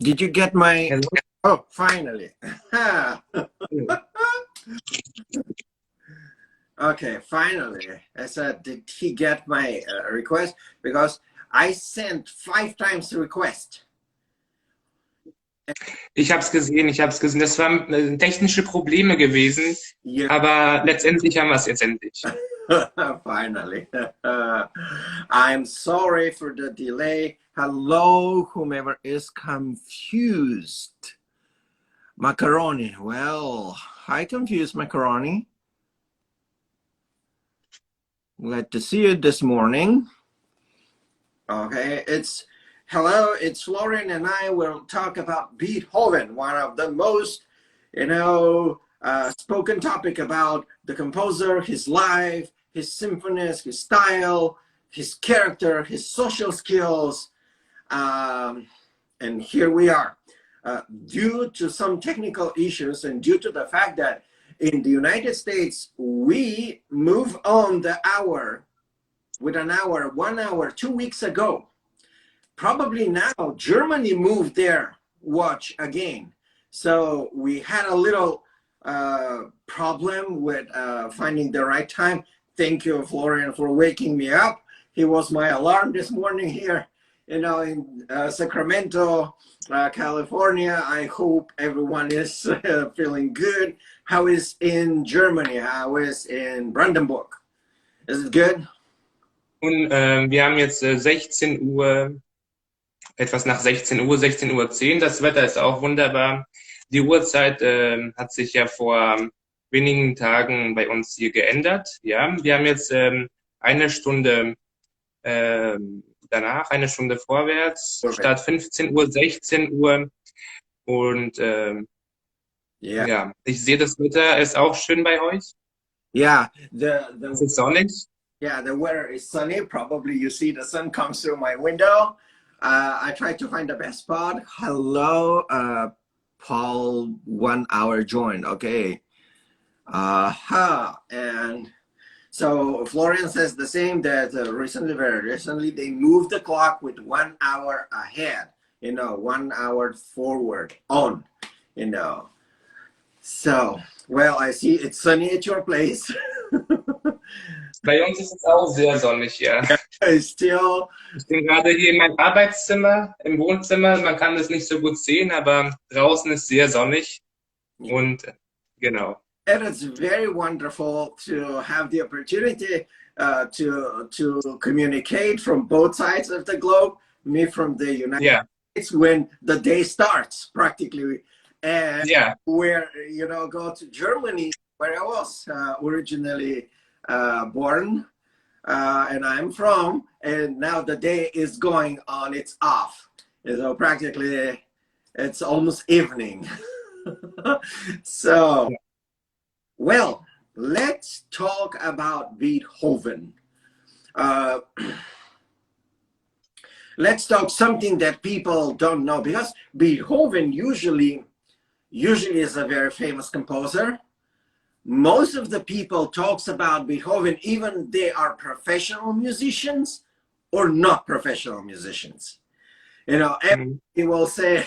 Did you get my... Hello? Oh, finally. Okay, finally. I said, did he get my request? Because I sent 5 times the request. Ich habe es gesehen, Das waren technische Probleme gewesen, Yeah. aber letztendlich haben wir es jetzt endlich. Finally. I'm sorry for the delay. Hello, whomever is confused. Macaroni. Well, hi, confused macaroni. Glad to see you this morning. Okay, hello, it's Florian, and I will talk about Beethoven, one of the most, spoken topic about the composer, his life, his symphonies, his style, his character, his social skills. And here we are. Due to some technical issues and due to the fact that in the United States, we move on the hour with 1 hour, 2 weeks ago. Probably now Germany moved their watch again. So we had a little problem with finding the right time. Thank you, Florian, for waking me up. He was my alarm this morning here, in Sacramento, California. I hope everyone is feeling good. How is in Germany? How is in Brandenburg? Is it good? Und wir haben jetzt 16 Uhr, etwas nach 16 Uhr, 16:10 Uhr. Das Wetter ist auch wunderbar. Die Uhrzeit hat sich ja vor wenigen Tagen bei uns hier geändert. Ja, wir haben jetzt 1 Stunde danach, 1 Stunde vorwärts, okay. Statt 15 Uhr, 16 Uhr. Und ja, ich sehe, das Wetter ist auch schön bei euch. Yeah, Ist es sonnig? Yeah, the weather is sunny. Probably you see the sun comes through my window. I tried to find the best spot. Hello, Paul, 1 hour joined. Okay. And so Florian says the same, that very recently, they moved the clock with 1 hour ahead, 1 hour forward on, So, well, I see it's sunny at your place. Bei uns ist es auch sehr sonnig, ja. Ich bin gerade hier in meinem Arbeitszimmer, im Wohnzimmer. Man kann es nicht so gut sehen, aber draußen ist sehr sonnig. Und genau. It is very wonderful to have the opportunity to communicate from both sides of the globe. Me from the United States when the day starts, practically. And where, go to Germany, where I was originally born, and I'm from, and now the day is going on its off. So practically it's almost evening. So, well, let's talk about Beethoven. Let's talk something that people don't know, because Beethoven usually is a very famous composer. Most of the people talks about Beethoven, even they are professional musicians or not professional musicians. Everybody will say,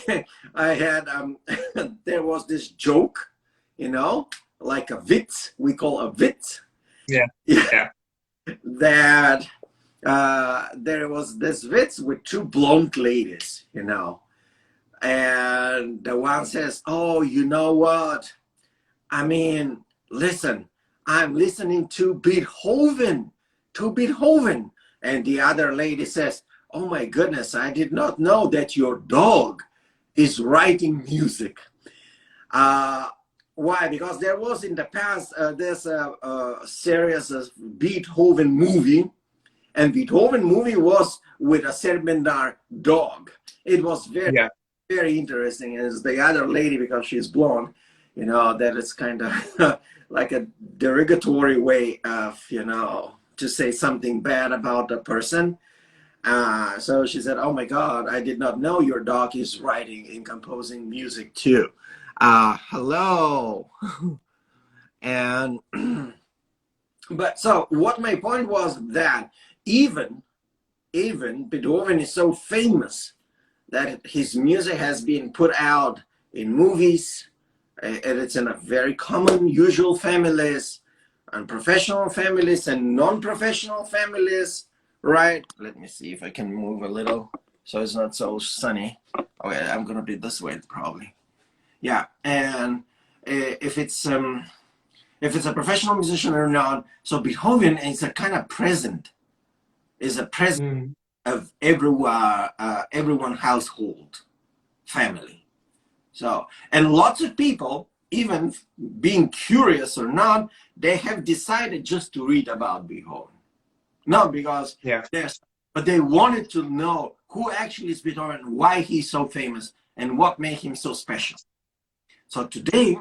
I had, there was this joke, like a Witz, we call a Witz. Yeah. That there was this Witz with 2 blonde ladies, and the one says, oh, you know what? I mean, listen, I'm listening to Beethoven. And the other lady says, oh my goodness, I did not know that your dog is writing music. Why? Because there was in the past this series of Beethoven movie, and Beethoven movie was with a Serpentine dog. It was very interesting. As the other lady, because she's blonde, that is kind of like a derogatory way of, to say something bad about the person. So she said, oh my God, I did not know your dog is writing and composing music too. Hello. And, but so what my point was that even Beethoven is so famous that his music has been put out in movies, and it's in a very common, usual families, and professional families and non-professional families, right? Let me see if I can move a little so it's not so sunny. Okay, I'm gonna be this way probably. Yeah, and if it's a professional musician or not, so Beethoven is a kind of present, is a present Mhm. of everyone household family. So, and lots of people, even being curious or not, they have decided just to read about Beethoven. Not because Ja, there's, but they wanted to know who actually is Beethoven, why he's so famous, and what made him so special. So today,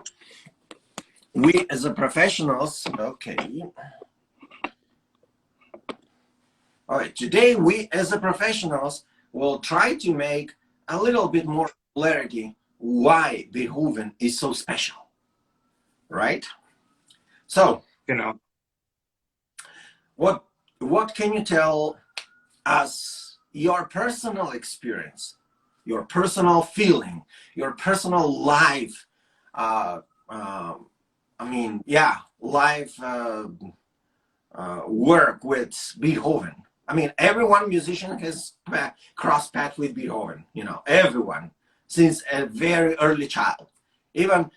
we as a professionals, okay, all right, today we as a professionals will try to make a little bit more clarity why Beethoven is so special, right? So, genau. what what can you tell us your personal experience, your personal feeling, your personal life? Uh, uh, I mean, yeah, life work with Beethoven. I mean, everyone musician has crossed paths with Beethoven. You know, everyone since a very early child. Even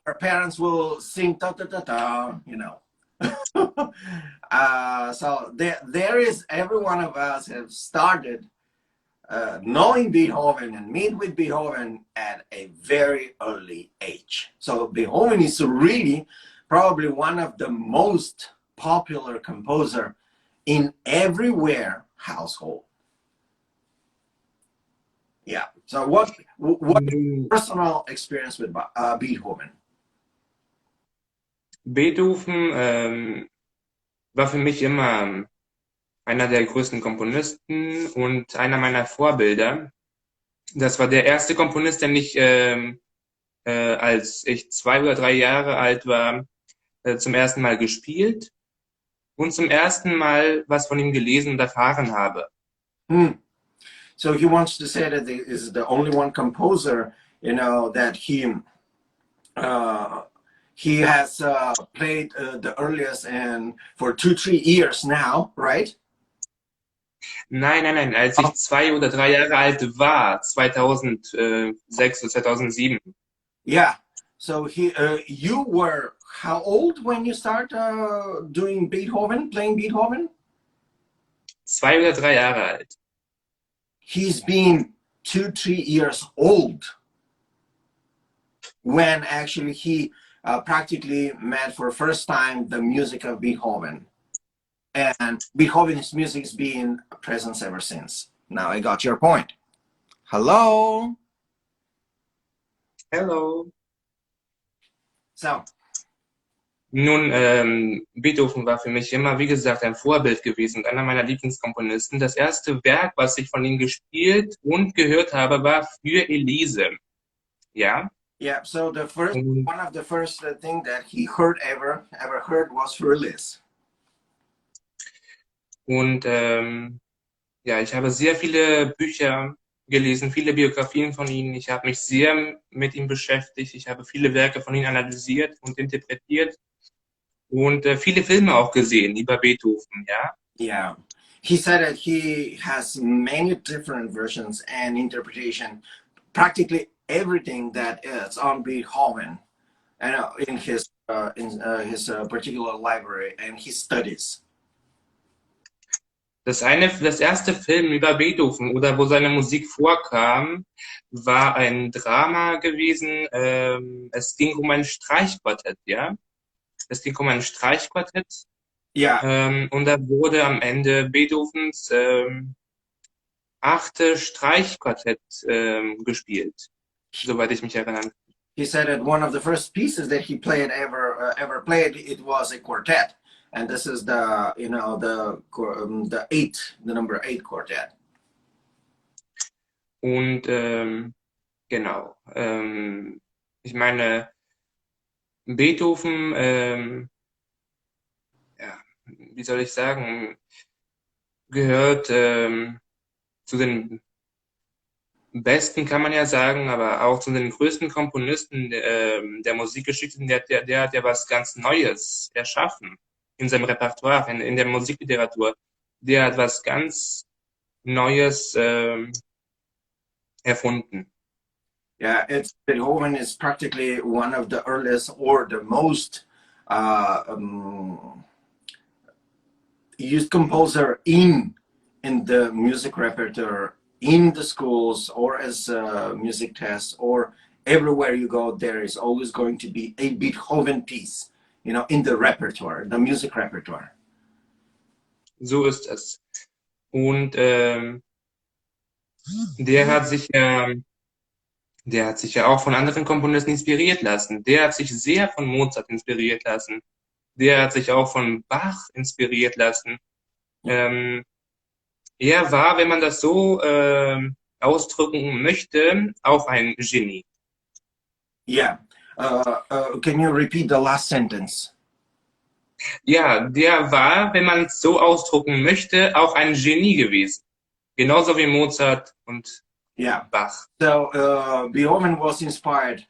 our parents will sing ta ta ta ta. You know, so there is every one of us have started knowing Beethoven and meet with Beethoven at a very early age. So Beethoven is really probably one of the most popular composer in everywhere household. Yeah. So what Nun, personal experience with Beethoven? Beethoven war für mich immer einer der größten Komponisten und einer meiner Vorbilder. Das war der erste Komponist, den ich, als ich 2 oder 3 Jahre alt war, zum ersten Mal gespielt und zum ersten Mal was von ihm gelesen und erfahren habe. Hmm. So he wants to say that he is the only one composer, you know, that uh, he has played the earliest and for 2, 3 years now, right? Nein, nein, nein, als ich 2 oder 3 Jahre alt war, 2006 oder 2007, Yeah. So you were how old when you start doing Beethoven, playing Beethoven? 2 oder 3 Jahre alt. He's been 2, 3 years old when actually he practically met for first time the music of Beethoven. And Beethoven's music has been a presence ever since. Now I got your point. Hello. Hello. So, Nun, Beethoven war für mich immer, wie gesagt, ein Vorbild gewesen und einer meiner Lieblingskomponisten. Das erste Werk, was ich von ihm gespielt und gehört habe, war für Elise. Ja. yeah, so the first Und, one of the first thing that he heard ever heard was for Liz. und ja, ich habe sehr viele Bücher gelesen, viele Biografien von ihm. Ich habe mich sehr mit ihm beschäftigt. Ich habe viele Werke von ihm analysiert und interpretiert und viele Filme auch gesehen über Beethoven, ja. Yeah. He said that he has many different versions and interpretation, practically everything that is on Beethoven and in his particular library and his studies. Das erste Film über Beethoven oder wo seine Musik vorkam, war ein Drama gewesen. Es ging um ein Streichquartett, ja. Es ging um ein Streichquartett. Yeah. Und da wurde am Ende Beethovens 8. Streichquartett gespielt, soweit ich mich erinnern kann. He said that one of the first pieces that he played ever played it was a quartet, and this is the number 8 quartet. Und genau, ich meine, Beethoven, ja, wie soll ich sagen, gehört zu den besten kann man ja sagen, aber auch zu den größten Komponisten der Musikgeschichte, der hat ja was ganz Neues erschaffen in seinem Repertoire, in der Musikliteratur. Der hat was ganz Neues erfunden. Yeah, it's Beethoven is practically one of the earliest or the most used composer in the music repertoire, in the schools, or as music tests, or everywhere you go. There is always going to be a Beethoven piece, you know, in the repertoire, the music repertoire. So ist es. Und der hat sich ja auch von anderen Komponisten inspiriert lassen. Der hat sich sehr von Mozart inspiriert lassen. Der hat sich auch von Bach inspiriert lassen. Er war, wenn man das so ausdrücken möchte, auch ein Genie. Yeah. Can you repeat the last sentence? Ja, der war, wenn man es so ausdrücken möchte, auch ein Genie gewesen. Genauso wie Mozart und Bach. So Beethoven was inspired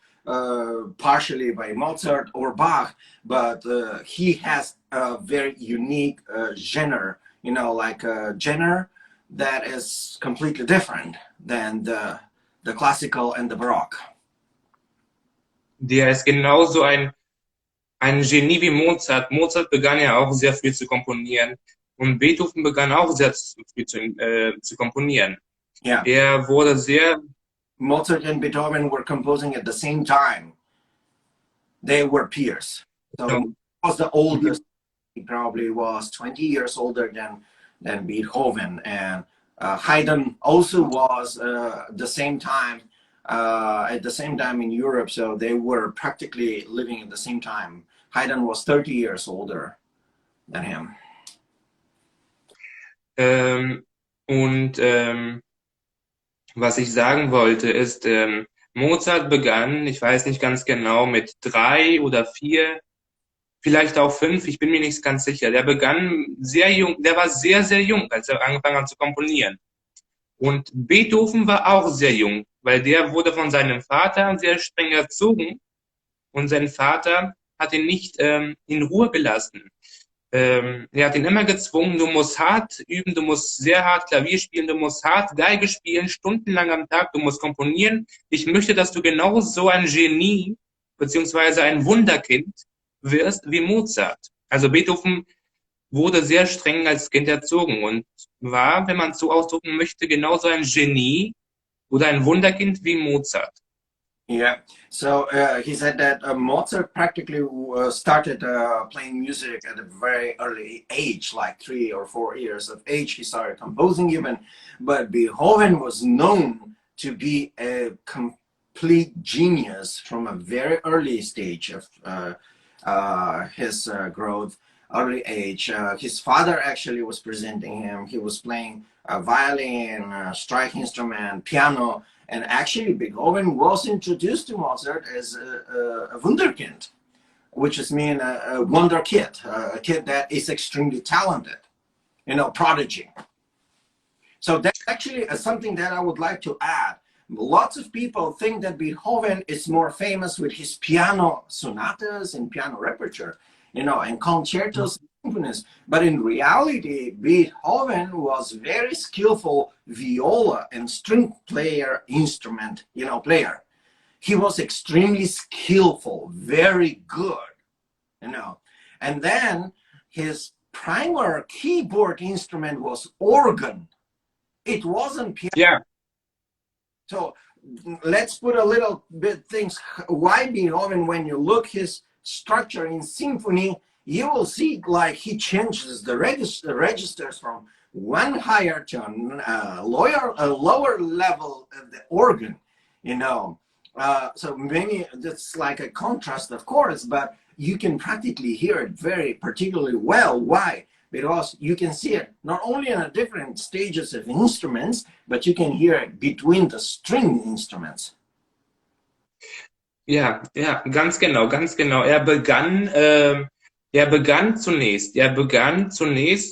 partially by Mozart or Bach, but he has a very unique genre, you know, like a genre that is completely different than the classical and the Baroque. Der ist genauso ein Genie wie Mozart. Mozart begann ja auch sehr früh zu komponieren und Beethoven begann auch sehr früh zu komponieren. Yeah. Er wurde sehr... Mozart and Beethoven were composing at the same time. They were peers. So he was the oldest. He probably was 20 years older than Beethoven. And Haydn also was the same time at the same time in Europe. So they were practically living at the same time. Haydn was 30 years older than him. Was ich sagen wollte, ist, Mozart begann, ich weiß nicht ganz genau, mit 3 oder 4, vielleicht auch 5, ich bin mir nicht ganz sicher. Der begann sehr jung, der war sehr, sehr jung, als er angefangen hat zu komponieren. Und Beethoven war auch sehr jung, weil der wurde von seinem Vater sehr streng erzogen und sein Vater hat ihn nicht in Ruhe gelassen. Er hat ihn immer gezwungen, du musst hart üben, du musst sehr hart Klavier spielen, du musst hart Geige spielen, stundenlang am Tag, du musst komponieren. Ich möchte, dass du genau so ein Genie beziehungsweise ein Wunderkind wirst wie Mozart. Also Beethoven wurde sehr streng als Kind erzogen und war, wenn man es so ausdrücken möchte, genauso ein Genie oder ein Wunderkind wie Mozart. Yeah, so he said that Mozart practically started playing music at a very early age, like 3 or 4 years of age. He started composing even, but Beethoven was known to be a complete genius from a very early stage of his growth, early age. His father actually was presenting him. He was playing violin, string instrument, piano. And actually, Beethoven was introduced to Mozart as a Wunderkind, which is mean a wonder kid, a kid that is extremely talented, you know, prodigy. So that's actually something that I would like to add. Lots of people think that Beethoven is more famous with his piano sonatas and piano repertoire, you know, and concertos. But in reality, Beethoven was very skillful viola and string player instrument, you know, player. He was extremely skillful, very good, you know. And then his primary keyboard instrument was organ. It wasn't piano. Yeah. So let's put a little bit things. Why Beethoven, when you look his structure in symphony, you will see like he changes the registers from one higher to a lower level of the organ, you know. So maybe that's like a contrast, of course, but you can practically hear it very particularly well. Why? Because you can see it not only in the different stages of instruments, but you can hear it between the string instruments. Ja, ja, ganz genau, ganz genau. Er begann zunächst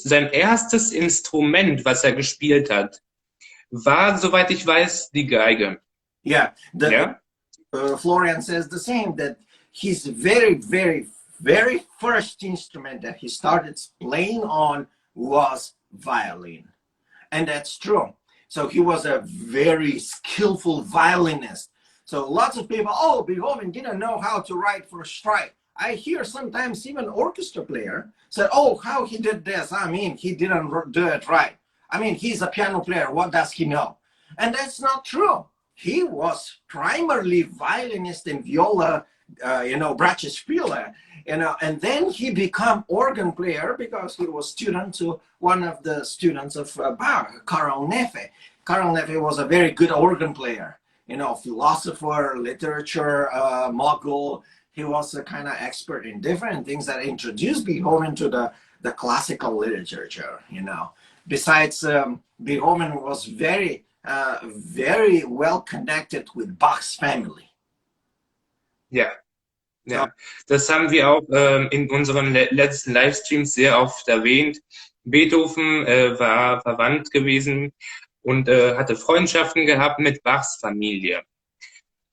sein erstes Instrument, was er gespielt hat, war, soweit ich weiß, die Geige. Yeah, Ja? Florian says the same, that his very first instrument that he started playing on was violin. And that's true. So he was a very skillful violinist. So lots of people, oh, Beethoven didn't know how to write for strike. I hear sometimes even orchestra player said, oh, how he did this. I mean, he didn't do it right. I mean, he's a piano player. What does he know? And that's not true. He was primarily violinist and viola, bratsche spieler, and then he became organ player because he was student to one of the students of Bach, Karl Neffe. Karl Neffe was a very good organ player, philosopher, literature, mogul. He was a kind of expert in different things that introduced Beethoven to the classical literature, Besides, Beethoven was very well connected with Bach's family. Ja. Ja, das haben wir auch in unseren letzten Livestreams sehr oft erwähnt. Beethoven war verwandt gewesen und hatte Freundschaften gehabt mit Bachs Familie.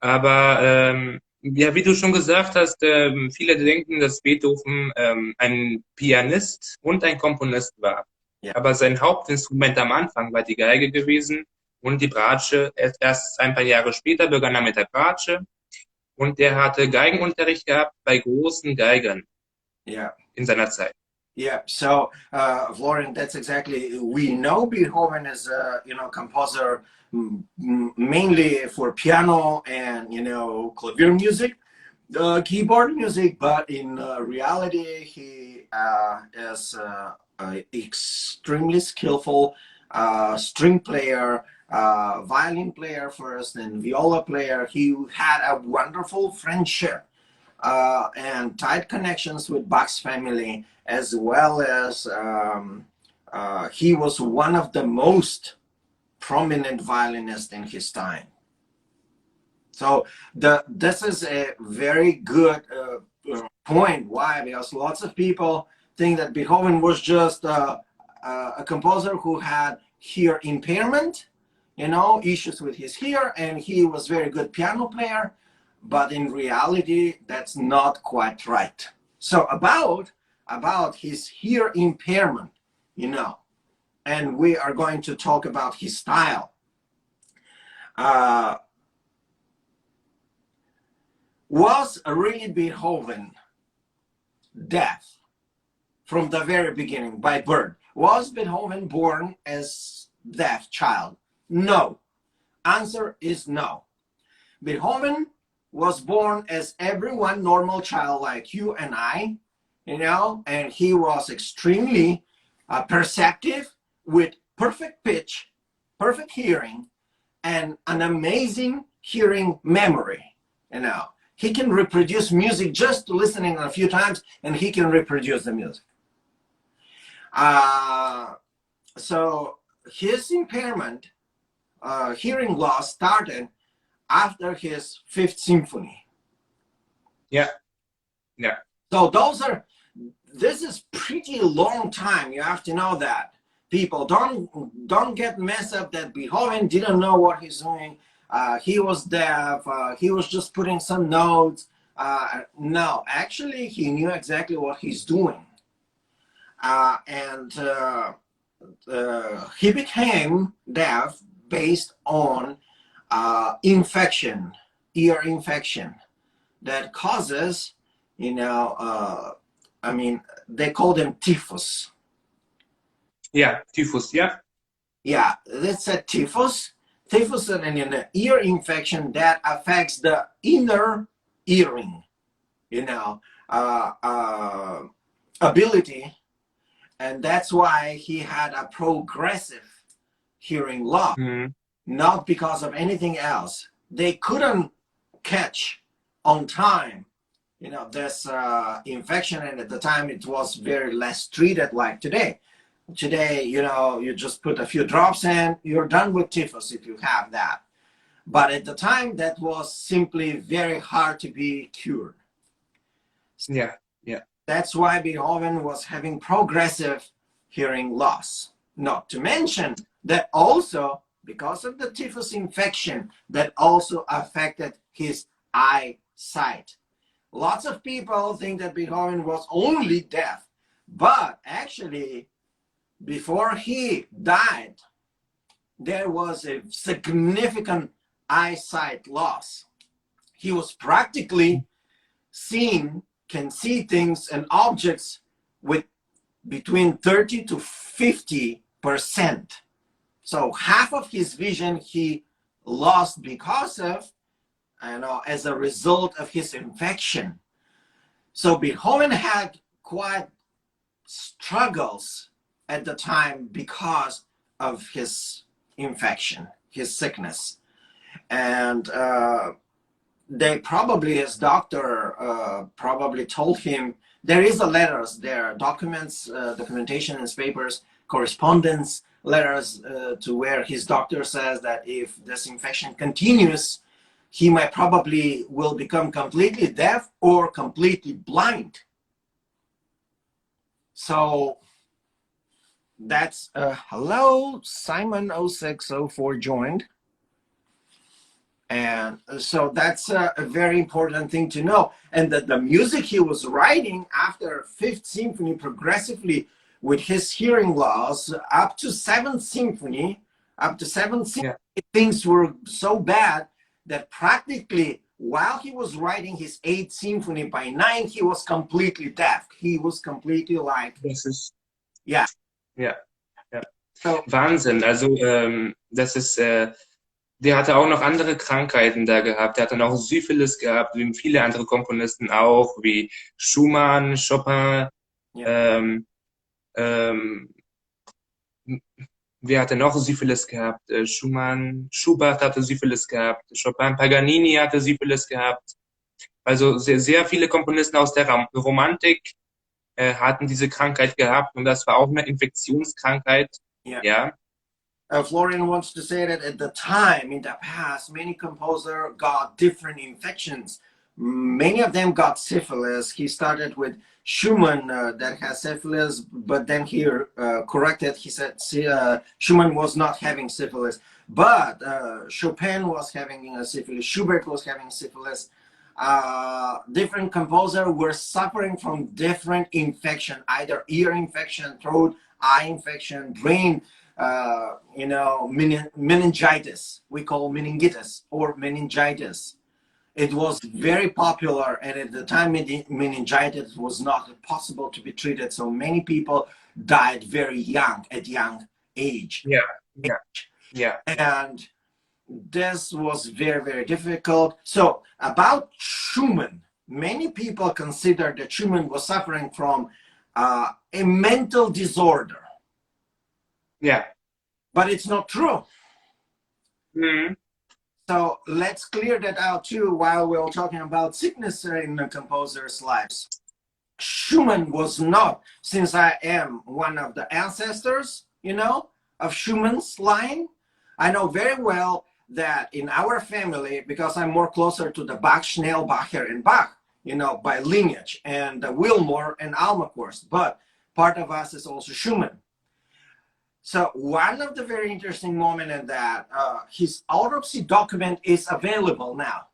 Aber ja, wie du schon gesagt hast, viele denken, dass Beethoven ein Pianist und ein Komponist war. Ja. Aber sein Hauptinstrument am Anfang war die Geige gewesen und die Bratsche. Erst ein paar Jahre später begann er mit der Bratsche. Und der hatte Geigenunterricht gehabt bei großen Geigern in seiner Zeit. Yeah, so Florian, that's exactly, we know Beethoven is a composer mainly for piano and clavier music, keyboard music, but in reality he is an extremely skillful string player, violin player first and viola player. He had a wonderful friendship and tight connections with Bach's family, as well as he was one of the most prominent violinists in his time. So this is a very good point. Why? Because lots of people think that Beethoven was just a composer who had hear impairment, issues with his ear, and he was very good piano player, but in reality, that's not quite right. So about his hear impairment, and we are going to talk about his style. Was really Beethoven deaf from the very beginning by birth? Was Beethoven born as deaf child? No. Answer is no. Beethoven was born as everyone normal child like you and I, and he was extremely perceptive with perfect pitch, perfect hearing, and an amazing hearing memory. He can reproduce music just listening a few times, and he can reproduce the music. So his impairment, hearing loss, started after his Fifth Symphony. Yeah. So this is pretty long time. You have to know that. People don't get messed up that Beethoven didn't know what he's doing. He was deaf. He was just putting some notes. No, actually, he knew exactly what he's doing. And he became deaf based on infection, ear infection that causes, they call them typhus. Yeah, typhus, yeah. Yeah, that's a typhus. Typhus is an ear infection that affects the inner hearing, ability. And that's why he had a progressive hearing loss, not because of anything else. They couldn't catch on time, this infection, and at the time it was very less treated like today. Today, you just put a few drops and you're done with typhus if you have that. But at the time, that was simply very hard to be cured. Yeah. That's why Beethoven was having progressive hearing loss. Not to mention that also because of the typhus infection that also affected his eyesight. Lots of people think that Beethoven was only deaf, but actually, before he died, there was a significant eyesight loss. He was practically can see things and objects with between 30 to 50%. So half of his vision he lost because of, as a result of his infection. So Beethoven had quite struggles at the time because of his infection, his sickness. And they probably, his doctor probably told him, there is a letters there, documentation in papers, correspondence letters to where his doctor says that if this infection continues, he might probably will become completely deaf or completely blind. So that's hello, Simon 0604 joined. And so that's a very important thing to know. And that the music he was writing after Fifth Symphony progressively with his hearing loss up to Seventh Symphony, things were so bad that practically while he was writing his Eighth Symphony, by 9 he was completely deaf. He was completely like, ja. So, Wahnsinn. Also das ist der hatte auch noch andere Krankheiten da gehabt. Der hatte noch Syphilis gehabt, wie viele andere Komponisten auch, wie Schumann, Chopin. Ja. Wer hatte noch Syphilis gehabt? Schumann, Schubert hatte Syphilis gehabt, Chopin, Paganini hatte Syphilis gehabt. Also sehr, sehr viele Komponisten aus der Romantik hatten diese Krankheit gehabt und das war auch eine Infektionskrankheit. Yeah. Ja. Florian wants to say that at the time, in the past, many composers got different infections. Many of them got syphilis. He started with Schumann that has syphilis, but then he corrected. He said Schumann was not having syphilis, but Chopin was having syphilis. Schubert was having syphilis. Different composers were suffering from different infection, either ear infection, throat, eye infection, brain, meningitis. We call meningitis or meningitis. It was very popular, and at the time meningitis was not possible to be treated, so many people died very young, at young age. Yeah. And this was very, very difficult. So about Schumann, many people consider that Schumann was suffering from a mental disorder. Yeah. But it's not true. Mm-hmm. So let's clear that out too while we're talking about sickness in the composer's lives. Schumann was not, since I am one of the ancestors, of Schumann's line, I know very well that in our family, because I'm more closer to the Bach, Schnellbacher, and Bach, by lineage, and Wilmore and Almacourse, but part of us is also Schumann. So one of the very interesting moments in that, his autopsy document is available now.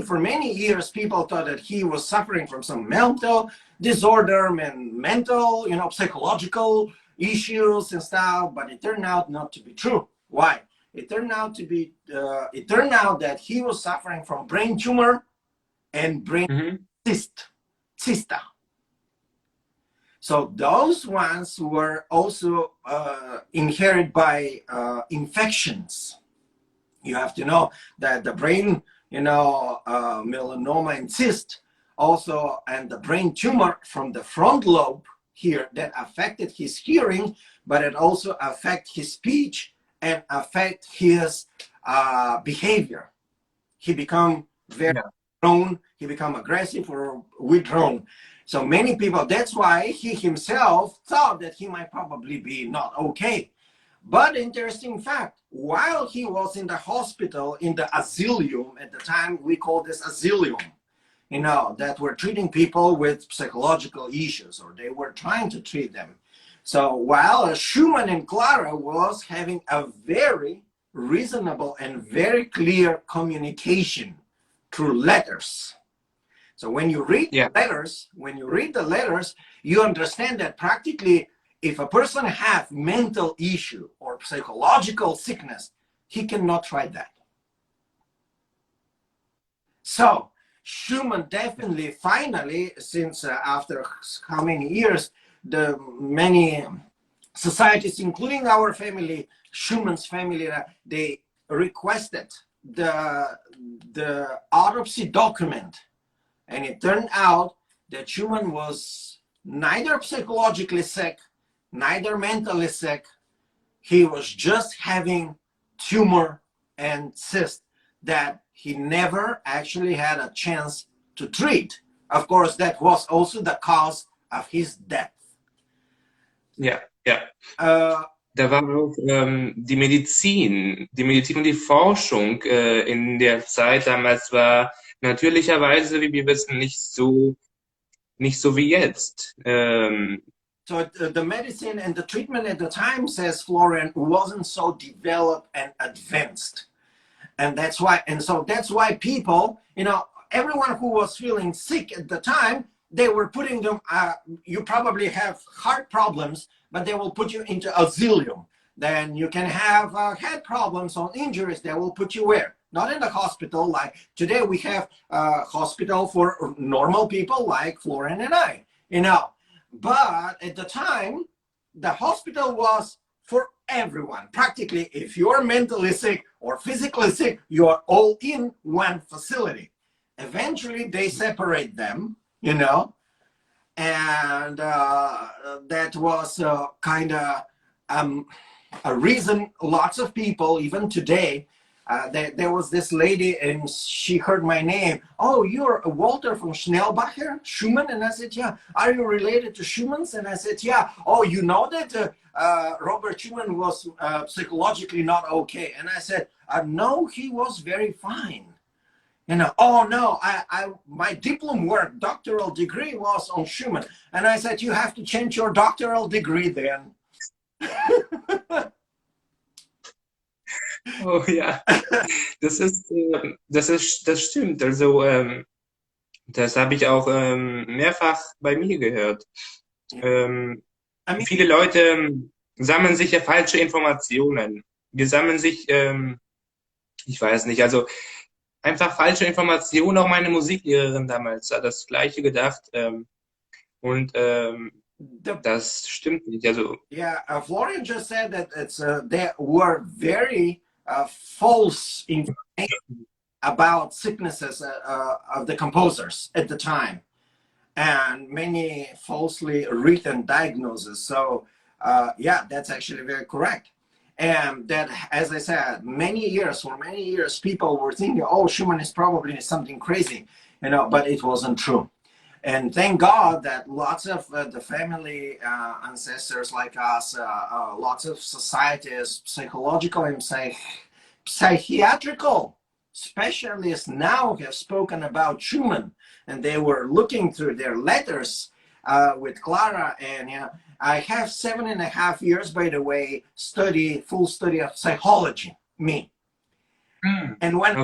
For many years, people thought that he was suffering from some mental disorder, mental, psychological issues and stuff, but it turned out not to be true. Why? It turned out that he was suffering from brain tumor and brain cysta. So those ones were also inherited by infections. You have to know that the brain, melanoma and cyst also, and the brain tumor from the front lobe here that affected his hearing, but it also affected his speech and affect his behavior. He become very withdrawn, he become aggressive or withdrawn. So many people, that's why he himself thought that he might probably be not okay. But interesting fact, while he was in the hospital, in the asylum, at the time we call this asylum, that were treating people with psychological issues, or they were trying to treat them. So while Schumann and Clara was having a very reasonable and very clear communication through letters. So when you read letters, you understand that practically if a person has mental issue or psychological sickness, he cannot write that. So Schumann definitely, finally, since after how many years, the many societies, including our family, Schumann's family, they requested the autopsy document. And it turned out that Schumann was neither psychologically sick, neither mentally sick. He was just having tumor and cyst that he never actually had a chance to treat. Of course, that was also the cause of his death. Ja, ja. Da war auch die Medizin und die Forschung in der Zeit damals war natürlicherweise, wie wir wissen, nicht so wie jetzt. So the medicine and the treatment at the time, says Florian, wasn't so developed and advanced. And that's why people, everyone who was feeling sick at the time, they were putting them, you probably have heart problems, but they will put you into asylum. Then you can have head problems or injuries, they will put you where? Not in the hospital. Like today we have a hospital for normal people like Florian and I, But at the time, the hospital was for everyone. Practically, if you're mentally sick or physically sick, you are all in one facility. Eventually, they separate them, and that was kind of a reason lots of people, even today, there was this lady and she heard my name. Oh, you're Walter from Schnellbacher, Schumann? And I said, yeah. Are you related to Schumann's? And I said, yeah. Oh, you know that Robert Schumann was psychologically not okay? And I said, no, he was very fine. Oh no, my diploma work, doctoral degree was on Schumann. And I said, you have to change your doctoral degree then. Oh ja, das stimmt. Also das habe ich auch mehrfach bei mir gehört. Viele Leute sammeln sich ja falsche Informationen. Wir sammeln sich, ich weiß nicht, also einfach falsche Informationen. Auch meine Musiklehrerin damals hat das Gleiche gedacht. Das stimmt nicht. Also, yeah, Florian just said that there were very false information about sicknesses of the composers at the time, and many falsely written diagnoses. So yeah, that's actually very correct. And that, as I said, for many years, people were thinking, oh, Schumann is probably something crazy, but it wasn't true. And thank God that lots of the family ancestors like us, lots of societies, psychological and psychiatrical specialists now have spoken about Schumann, and they were looking through their letters with Clara. And I have 7.5 years, by the way, full study of psychology, me. And when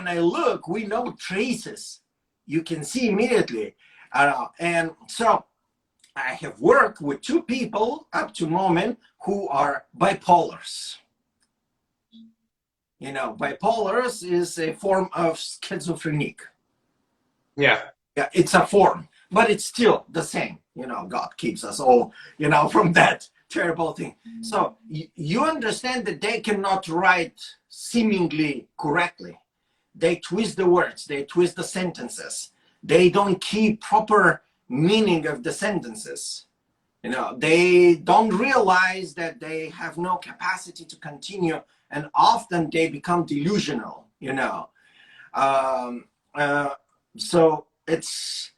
I look, we know traces. You can see immediately. And so I have worked with 2 people up to the moment who are bipolars. Bipolars is a form of schizophrenic. Yeah, it's a form, but it's still the same. God keeps us all, from that terrible thing. So you understand that they cannot write seemingly correctly. They twist the words, they twist the sentences. They don't keep proper meaning of the sentences. They don't realize that they have no capacity to continue, and often they become delusional, So it's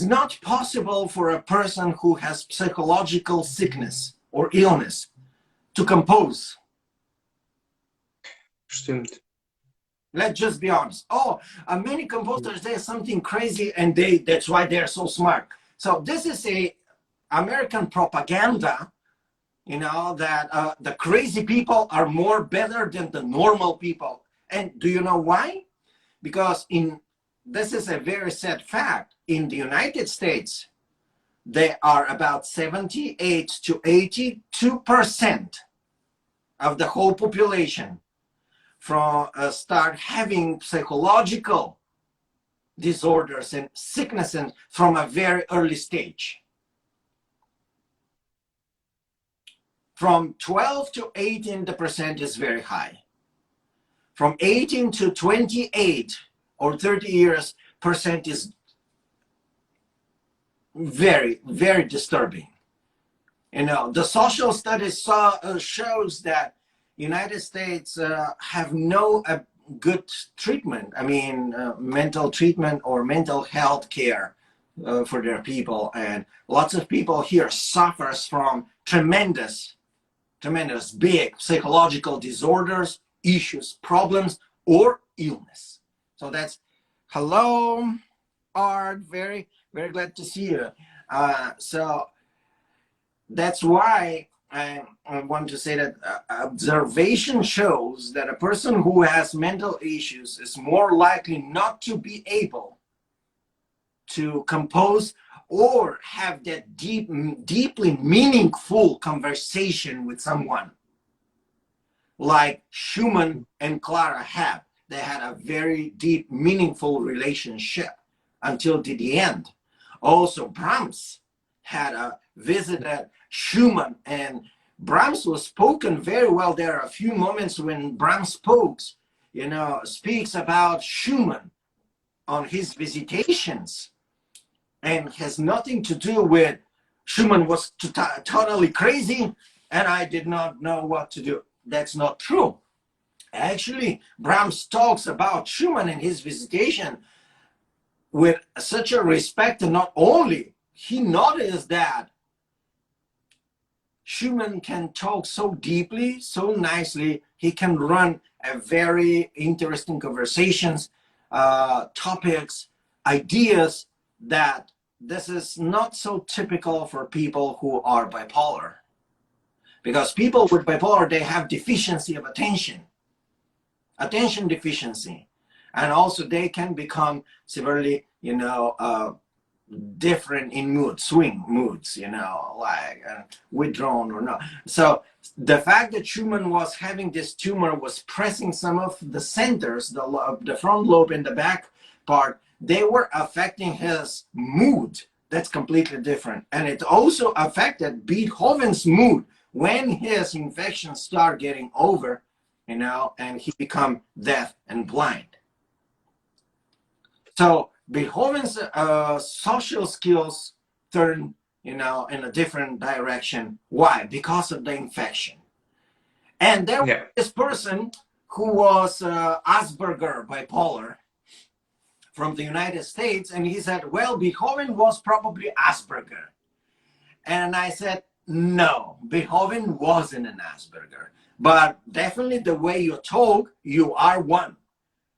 not possible for a person who has psychological sickness or illness to compose. Stimmt. Let's just be honest. Many composers, there's something crazy, and that's why they're so smart. So this is American propaganda, you know, that the crazy people are more better than the normal people. And do you know why? Because this is a very sad fact. In the United States, they are about 78 to 82% of the whole population start having psychological disorders and sicknesses from a very early stage. From 12 to 18% is very high. From 18 to 28 or 30 years percent is very, very disturbing. You know, the social studies shows that United States have no good treatment. I mean, mental treatment or mental health care for their people. And lots of people here suffers from tremendous big psychological disorders, issues, problems, or illness. So that's, hello, Art, very, very glad to see you. So that's why I want to say that observation shows that a person who has mental issues is more likely not to be able to compose or have that deeply meaningful conversation with someone like Schumann and Clara had. They had a very deep, meaningful relationship until the end. Also, Brahms had visited Schumann, and Brahms was spoken very well. There are a few moments when Brahms speaks about Schumann on his visitations, and has nothing to do with Schumann was totally crazy and I did not know what to do. That's not true. Actually, Brahms talks about Schumann and his visitation with such a respect, and not only he noticed that Schumann can talk so deeply, so nicely, he can run a very interesting conversations, topics, ideas, that this is not so typical for people who are bipolar. Because people with bipolar, they have deficiency of attention deficiency. And also they can become severely, different in mood, swing moods, like withdrawn or not. So the fact that Schumann was having this tumor was pressing some of the centers, the front lobe and the back part, they were affecting his mood. That's completely different. And it also affected Beethoven's mood when his infection started getting over, and he become deaf and blind. So Beethoven's social skills turned, in a different direction. Why? Because of the infection. And there was this person who was Asperger bipolar from the United States, and he said, well, Beethoven was probably Asperger. And I said, no, Beethoven wasn't an Asperger, but definitely the way you talk, you are one.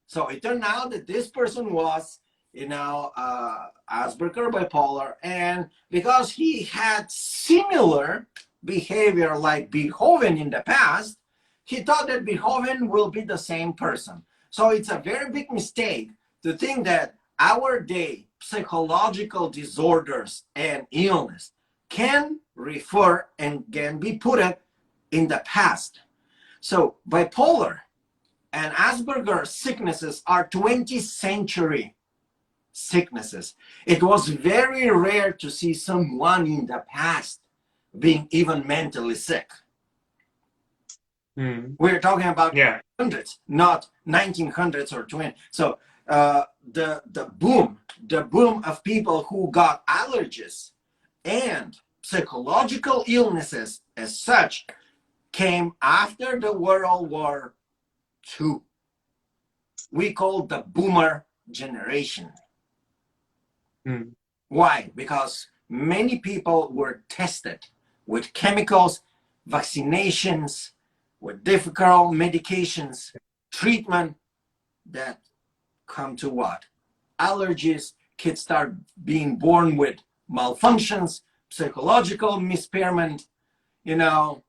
So it turned out that this person was, Asperger bipolar, and because he had similar behavior like Beethoven in the past, he thought that Beethoven will be the same person. So it's a very big mistake to think that our day psychological disorders and illness can refer and can be put in the past. So bipolar and Asperger sicknesses are 20th century sicknesses. It was very rare to see someone in the past being even mentally sick. We're talking about hundreds, not 1900s or 20. So the boom of people who got allergies and psychological illnesses as such came after the World War II. We call the boomer generation. Why? Because many people were tested with chemicals, vaccinations, with difficult medications, treatment that come to what? Allergies. Kids start being born with malfunctions, psychological impairment, you know,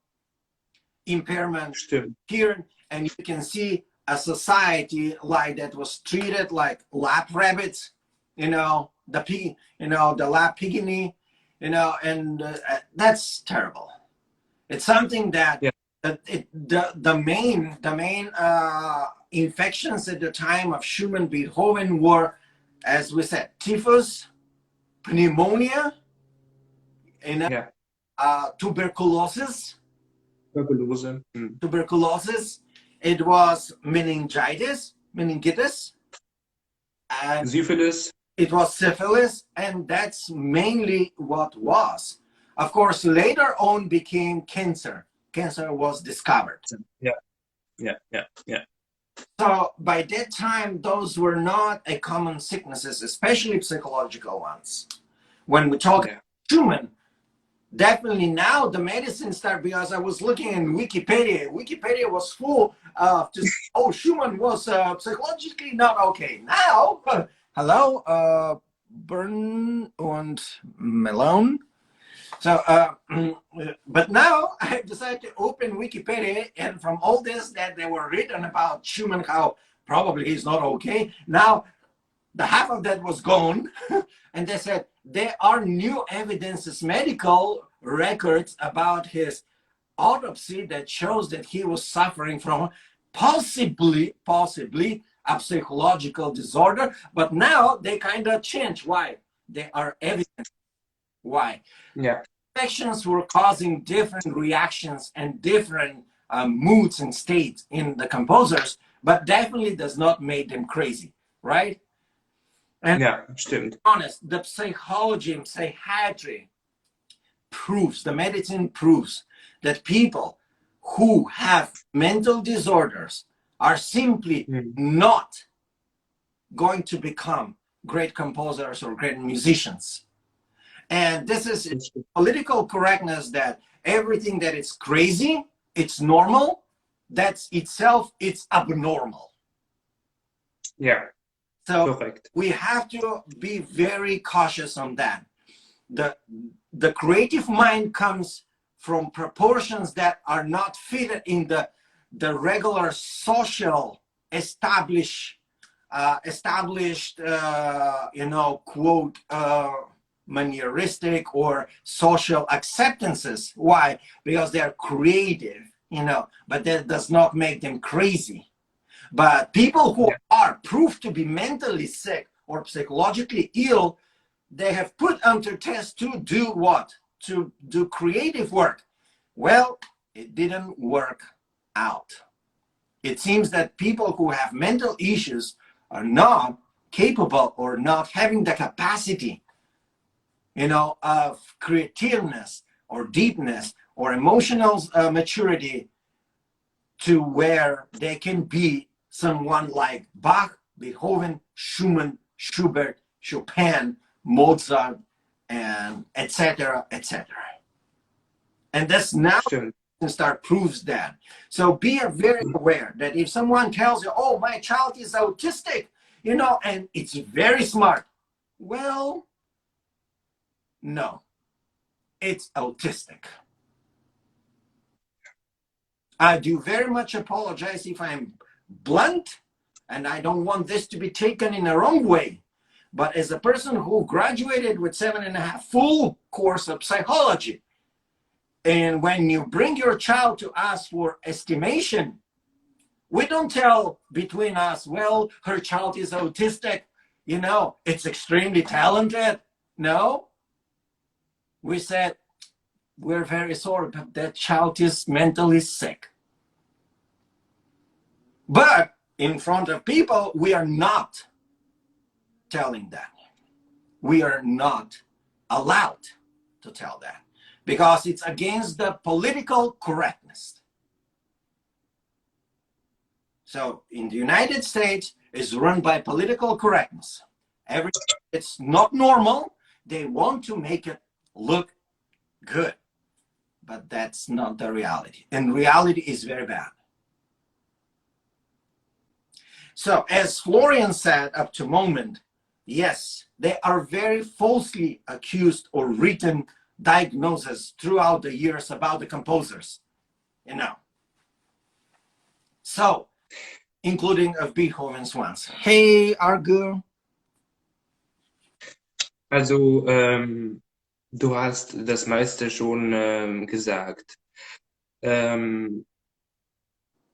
impairment Stimmt. here, and you can see a society like that was treated like lap rabbits, you know, the lap piggy, you know, and that's terrible. It's something that Ja. the main infections at the time of Schumann, Beethoven were, as we said, typhus, pneumonia, you know, Ja. Tuberculosis. Tuberkulose. Tuberculosis. It was meningitis, and Syphilis. it was syphilis, and that's mainly what was. Of course, later on became cancer. Cancer was discovered. Ja. Ja. Ja. Ja. So by that time, those were not a common sicknesses, especially psychological ones. When we talk Schumann, definitely now the medicine start, because I was looking in Wikipedia. Wikipedia was full of just, oh, Schumann was psychologically not okay. Now, hello, Bern and Malone. So, but now I decided to open Wikipedia, and from all this that they were written about Schumann, how probably he's not okay. Now, the half of that was gone, and they said there are new evidences, medical records about his autopsy that shows that he was suffering from possibly a psychological disorder. But now they kind of change. Why? They are evidence. Why? Yeah. Infections were causing different reactions and different moods and states in the composers, but definitely does not make them crazy, right? And Ja, stimmt. honest, the psychology and psychiatry proves, the medicine proves that people who have mental disorders are simply not going to become great composers or great musicians. And this is political correctness, that everything that is crazy, it's normal, that's itself, it's abnormal. Yeah. So Perfect. we have to be very cautious on that. The creative mind comes from proportions that are not fitted in the regular social established you know, quote, manneristic or social acceptances. Why? Because they are creative, you know, but that does not make them crazy. But people who are proved to be mentally sick or psychologically ill, they have put under test to do what? To do creative work. Well, it didn't work out. It seems that people who have mental issues are not capable or not having the capacity, you know, of creativeness or deepness or emotional maturity to where they can be someone like Bach, Beethoven, Schumann, Schubert, Chopin, Mozart, and etc., etc. And that's now start proves that. So be very aware that if someone tells you, oh, my child is autistic, you know, and it's very smart, well, no, it's autistic. I do very much apologize if I'm blunt, and I don't want this to be taken in a wrong way. But as a person who graduated with 7.5 full course of psychology, and when you bring your child to us for estimation, we don't tell between us, well, her child is autistic, you know, it's extremely talented. No. We said, we're very sorry, but that child is mentally sick. But in front of people, we are not telling that. We are not allowed to tell that because it's against the political correctness. So in the United States, it's run by political correctness. It's not normal. They want to make it look good, but that's not the reality. And reality is very bad. So as Florian said up to moment, yes, they are very falsely accused or written diagnoses throughout the years about the composers, you know. So, including of Beethoven's ones. Hey, Argur. Also, du hast das meiste schon gesagt.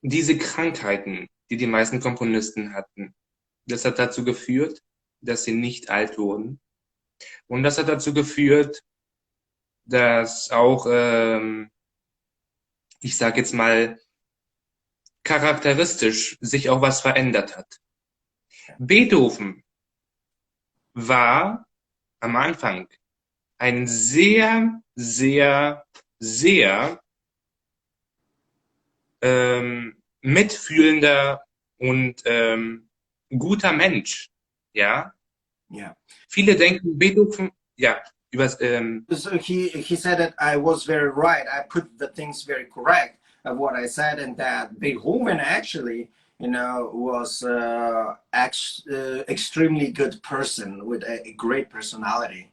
Diese Krankheiten, die die meisten Komponisten hatten, das hat dazu geführt, dass sie nicht alt wurden. Und das hat dazu geführt, dass auch, ich sage jetzt mal, charakteristisch sich auch was verändert hat. Beethoven war am Anfang ein sehr, sehr, sehr mitfühlender und guter Mensch. Ja. Yeah. Viele denken, Beethoven, ja, übers, So he said that I was very right. I put the things very correct of what I said, and that Beethoven actually, you know, was extremely good person with a great personality.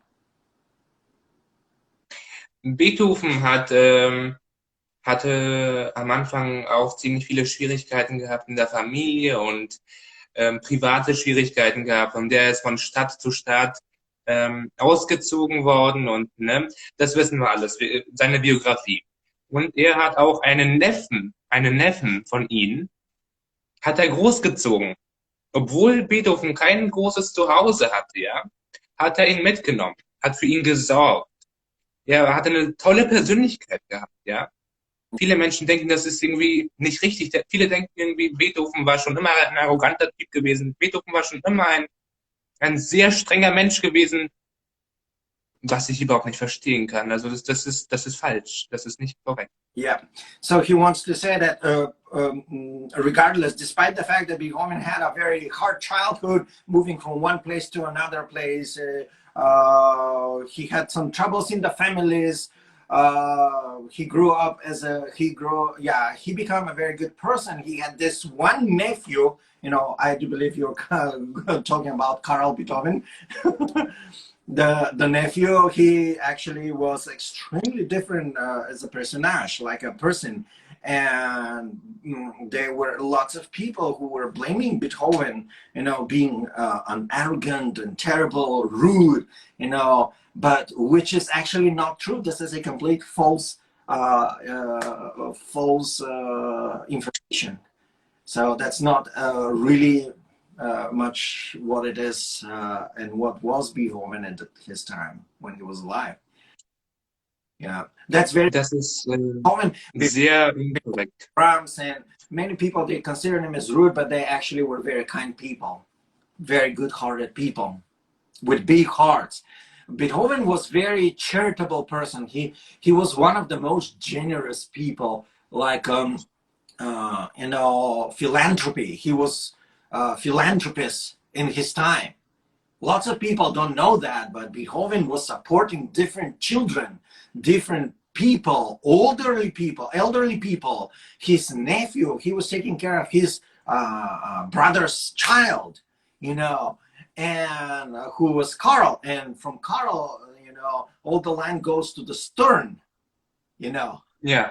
Beethoven hatte am Anfang auch ziemlich viele Schwierigkeiten gehabt in der Familie und private Schwierigkeiten gehabt, und der ist von Stadt zu Stadt ausgezogen worden, und ne, das wissen wir alles, seine Biografie. Und er hat auch einen Neffen von ihm, hat er großgezogen. Obwohl Beethoven kein großes Zuhause hatte, ja, hat er ihn mitgenommen, hat für ihn gesorgt. Er hatte eine tolle Persönlichkeit gehabt, ja. Viele Menschen denken, das ist irgendwie nicht richtig. Viele denken irgendwie, Beethoven war schon immer ein arroganter Typ gewesen. Beethoven war schon immer ein sehr strenger Mensch gewesen, was ich überhaupt nicht verstehen kann. Also das ist falsch. Das ist nicht korrekt. Yeah. So he wants to say that regardless, despite the fact that Beethoven had a very hard childhood, moving from one place to another place, he had some troubles in the families. He grew up as he became a very good person. He had this one nephew, you know, I do believe you're talking about Karl Beethoven. The nephew, he actually was extremely different as a personage, like a person. And there were lots of people who were blaming Beethoven, you know, being an arrogant and terrible, rude, you know, but which is actually not true. This is a complete false information. So that's not really much what it is and what was Beethoven at his time when he was alive. Yeah, that's very. Das ist Beethoven, sehr inkorrekt. Brahms, and many people, they consider him as rude, but they actually were very kind people, very good-hearted people with big hearts. Beethoven was very charitable person. He was one of the most generous people, like you know, philanthropy. He was a philanthropist in his time. Lots of people don't know that, but Beethoven was supporting different children, different people, elderly people. His nephew, he was taking care of his brother's child, you know, and who was Karl. And from Karl, you know, all the land goes to the Stern, you know. Yeah.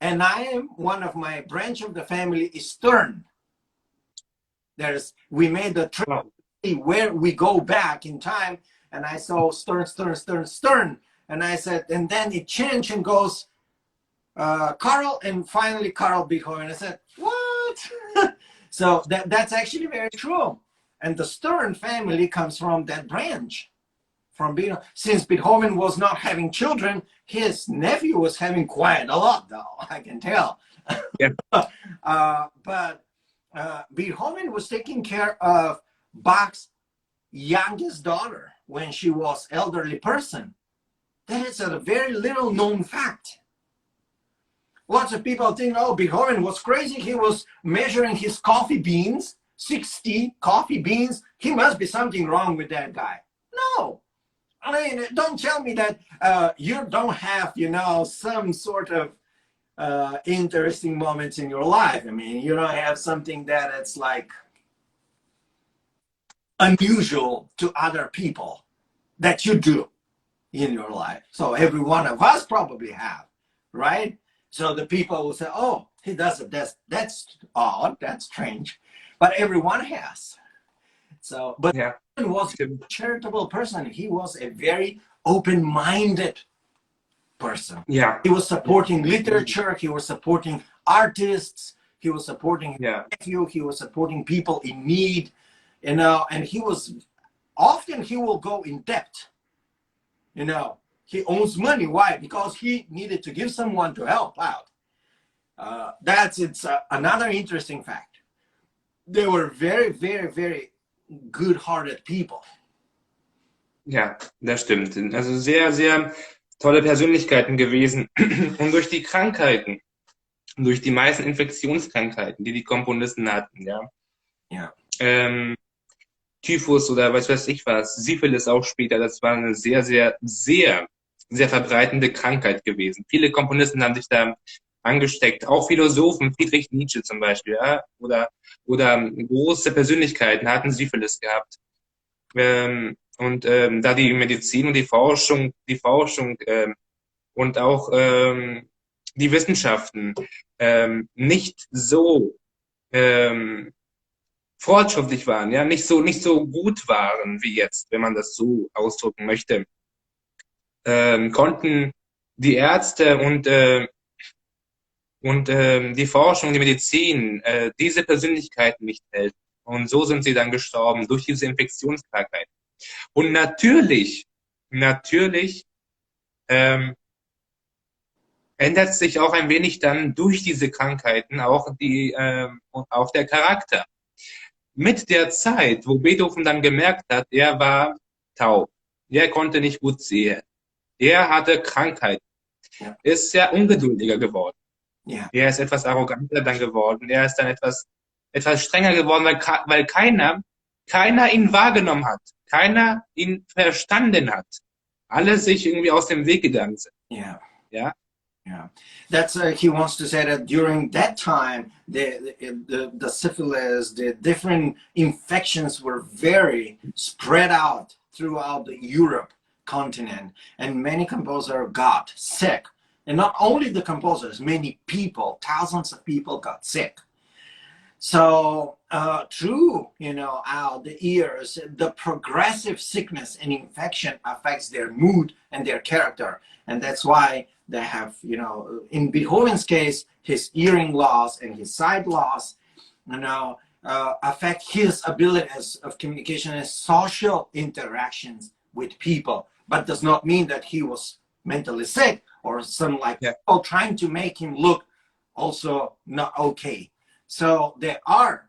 And I am one of my branch of the family is Stern. We made the trip where we go back in time, and I saw Stern, and I said, and then it changed and goes Karl, and finally Karl Beethoven. I said, what? So that's actually very true. And the Stern family comes from that branch. From Beethoven. Since Beethoven was not having children, his nephew was having quite a lot, though, I can tell. Yeah. But Beethoven was taking care of Bach's youngest daughter when she was elderly person. That is a very little known fact. Lots of people think, oh, Beethoven was crazy. He was measuring his coffee beans, 60 coffee beans. He must be something wrong with that guy. No. I mean, don't tell me that you don't have, you know, some sort of interesting moments in your life. I mean, you don't have something that it's like unusual to other people that you do, in your life. So every one of us probably have, right? So the people will say, oh, he does it. That's odd. That's strange. But everyone has. So, but Ja, he was stimmt. a charitable person. He was a very open-minded person. Ja, He was ja, supporting literature. He was supporting artists. He was supporting his ja, nephew. He was supporting people in need, you know, and he was often he will go in debt. You know, he owes money. Why? Because he needed to give someone to help out. It's another interesting fact. They were very, very, very good-hearted people. ja, das stimmt. Also sehr, sehr tolle Persönlichkeiten gewesen. Und durch die Krankheiten, durch die meisten Infektionskrankheiten, die die Komponisten hatten, ja, Ja. Typhus oder was weiß ich was, Syphilis auch später, das war eine sehr, sehr, sehr, sehr verbreitende Krankheit gewesen. Viele Komponisten haben sich da angesteckt, auch Philosophen, Friedrich Nietzsche zum Beispiel, ja, oder große Persönlichkeiten hatten Syphilis gehabt. Da die Medizin und die Forschung und auch die Wissenschaften nicht so fortschrittlich waren, ja, nicht so gut waren wie jetzt, wenn man das so ausdrücken möchte, konnten die Ärzte und die Forschung, die Medizin diese Persönlichkeiten nicht helfen. Und so sind sie dann gestorben durch diese Infektionskrankheit. Und natürlich ändert sich auch ein wenig dann durch diese Krankheiten auch auch der Charakter. Mit der Zeit, wo Beethoven dann gemerkt hat, er war taub, er konnte nicht gut sehen, er hatte Krankheit, Ja. ist sehr ungeduldiger geworden. Ja. Er ist etwas arroganter dann geworden, er ist dann etwas strenger geworden, weil keiner ihn wahrgenommen hat, keiner ihn verstanden hat. Alle sich irgendwie aus dem Weg gegangen sind. Yeah. Ja. Yeah. That's he wants to say that during that time, the syphilis, the different infections were very spread out throughout the Europe continent, and many composers got sick. And not only the composers, many people, thousands of people got sick. So through, you know, out the years, the progressive sickness and infection affects their mood and their character. And that's why they have, you know, in Beethoven's case, his hearing loss and his sight loss, you know, affect his abilities of communication and social interactions with people, but does not mean that he was mentally sick or some like people trying to make him look also not okay. So there are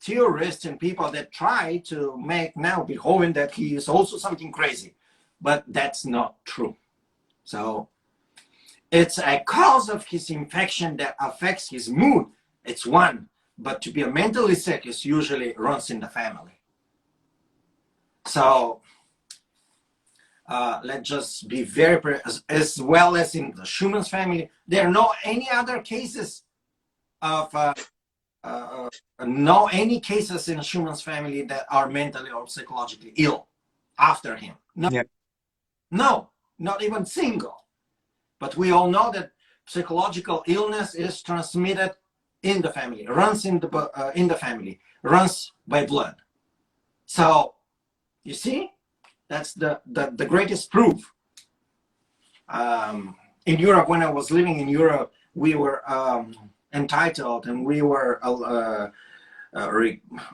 theorists and people that try to make now Beethoven that he is also something crazy, but that's not true. So it's a cause of his infection that affects his mood. It's one, but to be a mentally sick is usually runs in the family. So let's just be very, as well as in the Schumann's family, there are no any other cases of any cases in Schumann's family that are mentally or psychologically ill after him. No, no, not even single. But we all know that psychological illness is transmitted in the family, runs in the family, runs by blood. So you see, that's the greatest proof. In Europe, when I was living in Europe, we were entitled and we were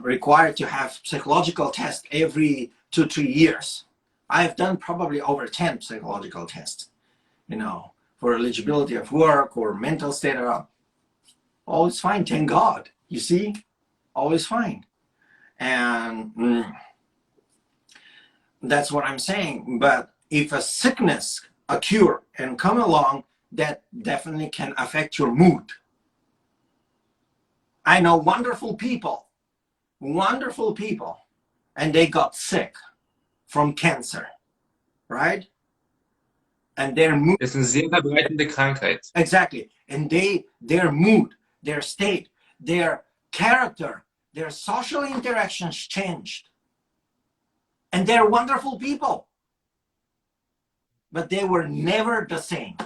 required to have psychological tests every 2-3 years. I've done probably over 10 psychological tests, you know, for eligibility of work or mental state. Always fine, thank God. You see, always fine. And that's what I'm saying. But if a sickness occur and come along, that definitely can affect your mood. I know wonderful people, and they got sick from cancer, right? And their mood ist eine sehr verbreitende Krankheit. Exactly. And their mood, their state, their character, their social interactions changed. And they're wonderful people. but they were never the same.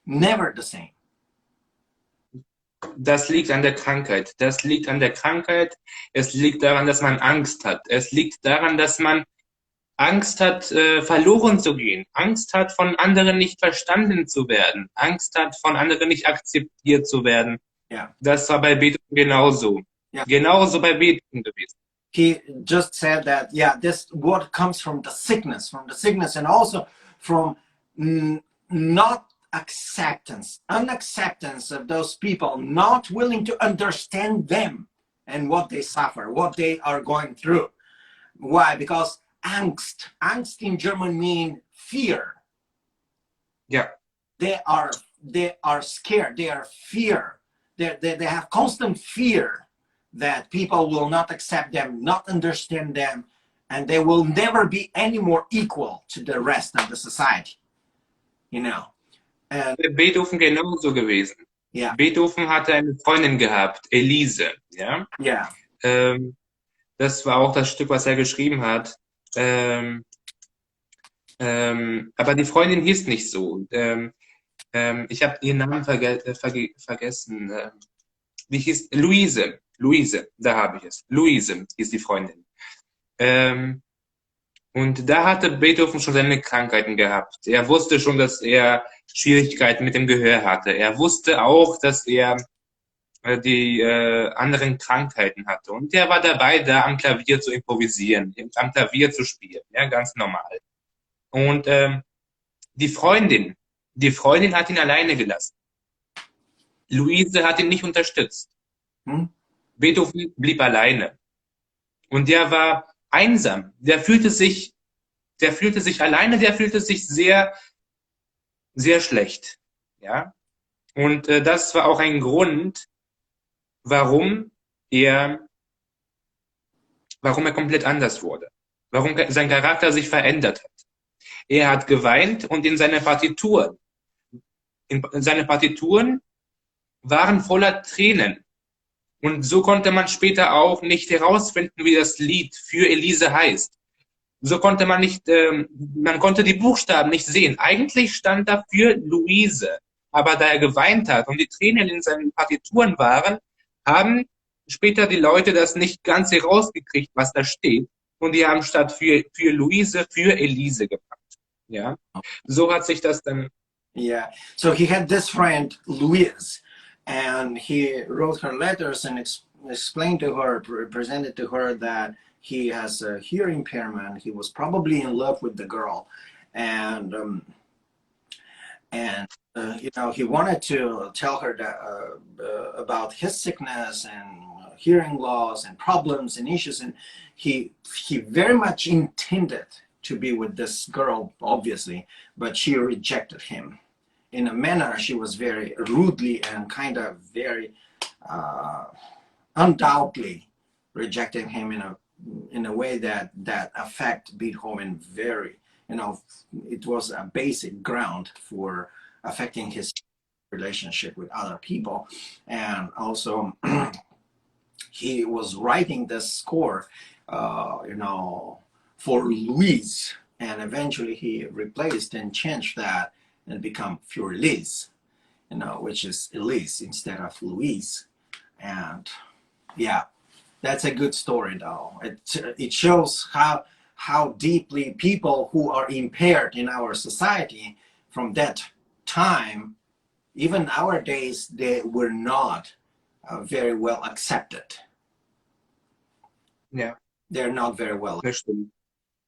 Never the same. Das liegt an der Krankheit. Das liegt an der Krankheit. Es liegt daran, dass man Angst hat. Es liegt daran, dass man Angst hat, verloren zu gehen. Angst hat, von anderen nicht verstanden zu werden. Angst hat, von anderen nicht akzeptiert zu werden. Yeah. Das war bei Beethoven genauso. Yeah. Genauso bei Beethoven gewesen. He just said that, yeah, this what comes from the sickness, and also from not acceptance, unacceptance of those people, not willing to understand them and what they suffer, what they are going through. Why? Because angst in German means fear. Yeah. They are scared. They are fear. They have constant fear that people will not accept them, not understand them, and they will never be any more equal to the rest of the society. You know. And, Beethoven genauso gewesen. Yeah. Beethoven hatte eine Freundin gehabt, Elise. Ja. Yeah. Das war auch das Stück, was er geschrieben hat. Aber die Freundin hieß nicht so. Ich habe ihren Namen vergessen. Die hieß Luise. Luise, da habe ich es. Luise hieß die Freundin. Und da hatte Beethoven schon seine Krankheiten gehabt. Er wusste schon, dass er Schwierigkeiten mit dem Gehör hatte. Er wusste auch, dass er die anderen Krankheiten hatte. Und er war dabei, da am Klavier zu improvisieren, am Klavier zu spielen. Ja, ganz normal. Und die Freundin hat ihn alleine gelassen. Luise hat ihn nicht unterstützt. Beethoven blieb alleine. Und der war einsam. Der fühlte sich alleine, der fühlte sich sehr, sehr schlecht. Ja? Und das war auch ein Grund, warum er komplett anders wurde. Warum sein Charakter sich verändert hat. Er hat geweint und in seine Partituren waren voller Tränen. Und so konnte man später auch nicht herausfinden, wie das Lied für Elise heißt. So konnte man nicht, man konnte die Buchstaben nicht sehen. Eigentlich stand da für Luise. Aber da er geweint hat und die Tränen in seinen Partituren waren, haben später die Leute das nicht ganz herausgekriegt, was da steht. Und die haben statt für Luise, für Elise gepackt. Ja, so hat sich das dann. Yeah, so he had this friend, Louise, and he wrote her letters and explained to her, presented to her that he has a hearing impairment. He was probably in love with the girl, and you know, he wanted to tell her that, about his sickness and hearing loss and problems and issues, and he very much intended to be with this girl, obviously, but she rejected him. In a manner, she was very rudely and kind of very undoubtedly rejecting him in a way that affect Beethoven very, you know, it was a basic ground for affecting his relationship with other people. And also he was writing this score, you know, for Louise, and eventually he replaced and changed that and become Für Elise, you know, which is Elise instead of Louise. And yeah, that's a good story though. It shows how deeply people who are impaired in our society from that time, even nowadays, they were not very well accepted. Yeah, they're not very well.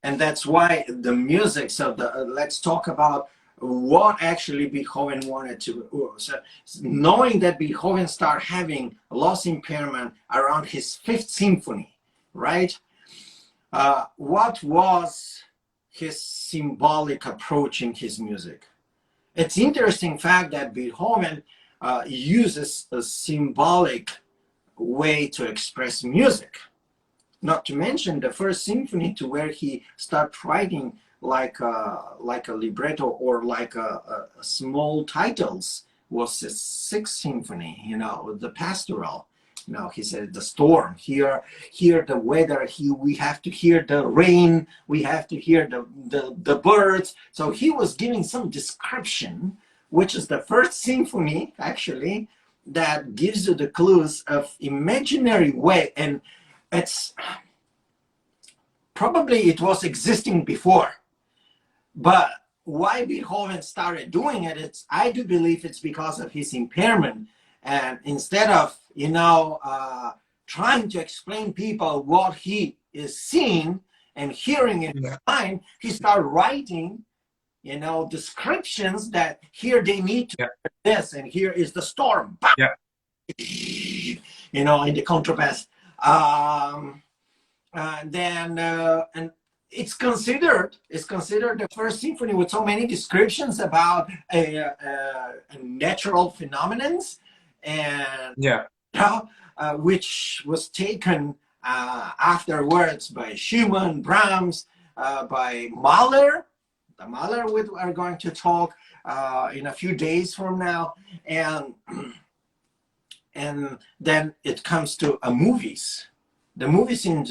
And that's why the music, so let's talk about what actually Beethoven wanted to, so knowing that Beethoven started having loss impairment around his 5th symphony, right? What was his symbolic approach in his music? It's interesting fact that Beethoven uses a symbolic way to express music. Not to mention the 1st symphony, to where he started writing like a libretto or like a small titles, was his 6th symphony, you know, the pastoral. No, he said the storm. Hear the weather. We have to hear the rain. We have to hear the birds. So he was giving some description, which is the first symphony, actually, that gives you the clues of imaginary way. And it's probably it was existing before, but why Beethoven started doing it, I do believe it's because of his impairment. And instead of, trying to explain people what he is seeing and hearing in his mind, he started writing, descriptions that here they need to hear this, and here is the storm. Yeah. In the contrabass. And it's considered the first symphony with so many descriptions about natural phenomenons, and which was taken afterwards by Schumann, Brahms, by Mahler. The Mahler we are going to talk in a few days from now, and then it comes to movies. The movies in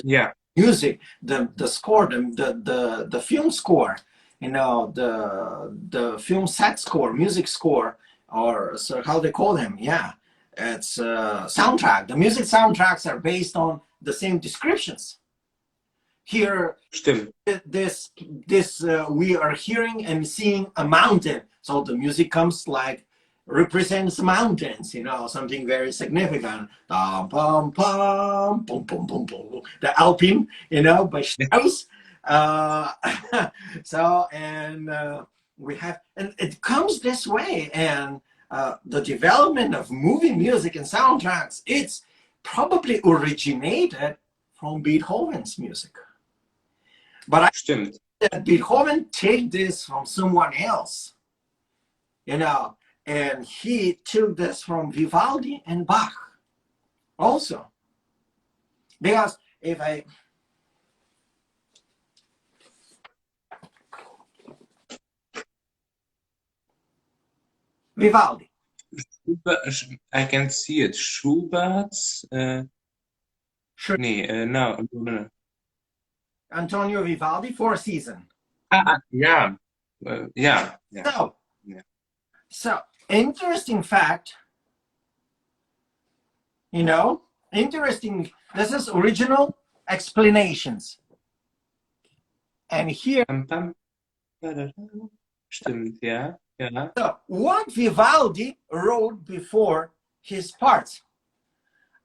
music, the score, the film score, the film set score, music score, or so how they call them. Yeah, it's soundtrack. The music soundtracks are based on the same descriptions. Here, this we are hearing and seeing a mountain, so the music comes like represents mountains, something very significant. Pum, pum, pum, pum, pum, pum, pum. The Alpine, by Strauss. We have, and it comes this way, and the development of movie music and soundtracks, it's probably originated from Beethoven's music. But I think that Beethoven take this from someone else, and he took this from Vivaldi and Bach also. Because Vivaldi. I can see it. Schubert's. Sure. No. Antonio Vivaldi, Four Seasons. Yeah. So interesting fact, interesting. This is original explanations. And here, Stimmt, yeah. so what Vivaldi wrote before his parts,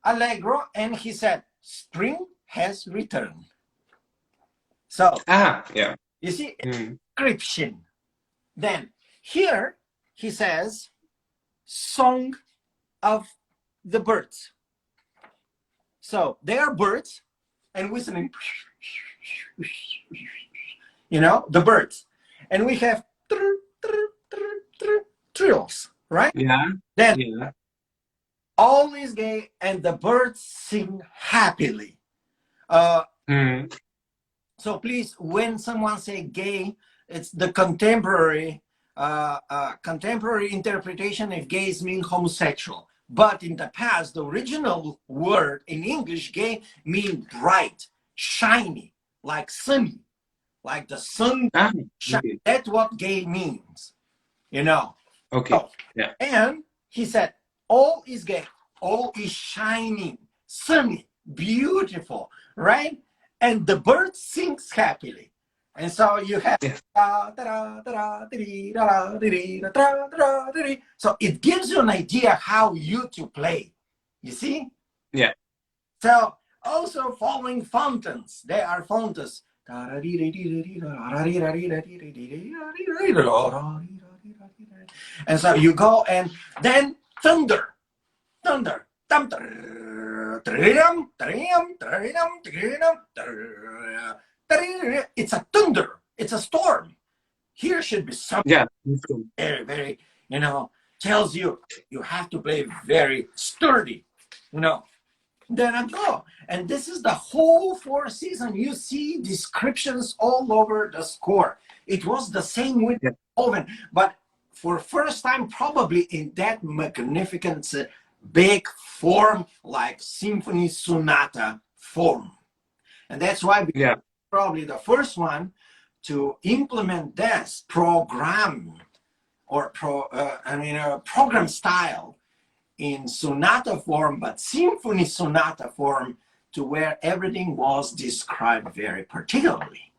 Allegro, and he said, spring has returned. So, you see, inscription. Then here he says, song of the birds. So they are birds, and whistling, the birds. And we have trills, right? Yeah. Then all is gay, and the birds sing happily. So please, when someone say gay, it's the contemporary interpretation of gays mean homosexual. But in the past, the original word in English, gay, mean bright, shiny, like sunny, like the sun. Okay. That's what gay means, Okay. So, and he said, all is gay, all is shining, sunny, beautiful, right? And the bird sings happily. And so you have, so it gives you an idea how you to play, you see? Yeah. So also following fountains, there are fountains. And so you go, and then thunder. It's a thunder. It's a storm. Here should be something very, very, tells you have to play very sturdy, Then I go. And this is the whole Four Seasons. You see descriptions all over the score. It was the same with Beethoven, but for first time probably in that magnificent big form like symphony sonata form. And that's why we Ja. probably the first one to implement this program or program style in sonata form, but symphony sonata form, to where everything was described very particularly.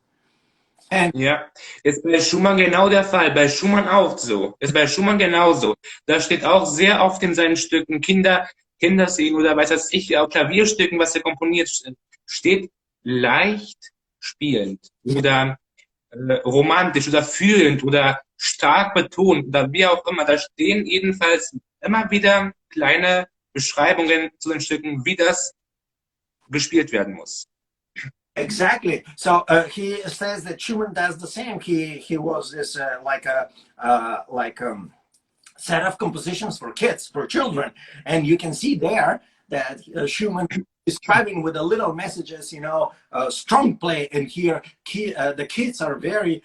And Ja, ist bei Schumann genau der Fall. Bei Schumann auch so. Ist bei Schumann genauso. Da steht auch sehr oft in seinen Stücken Kindersingen oder weiß was ich, auch Klavierstücken, was er komponiert, steht leicht spielend oder romantisch oder fühlend oder stark betont oder wie auch immer. Da stehen jedenfalls immer wieder kleine Beschreibungen zu den Stücken, wie das gespielt werden muss. exactly. So he says that Schumann does the same. He was this set of compositions for kids, for children, and you can see there that Schumann is describing with the little messages, strong play, and here the kids are very,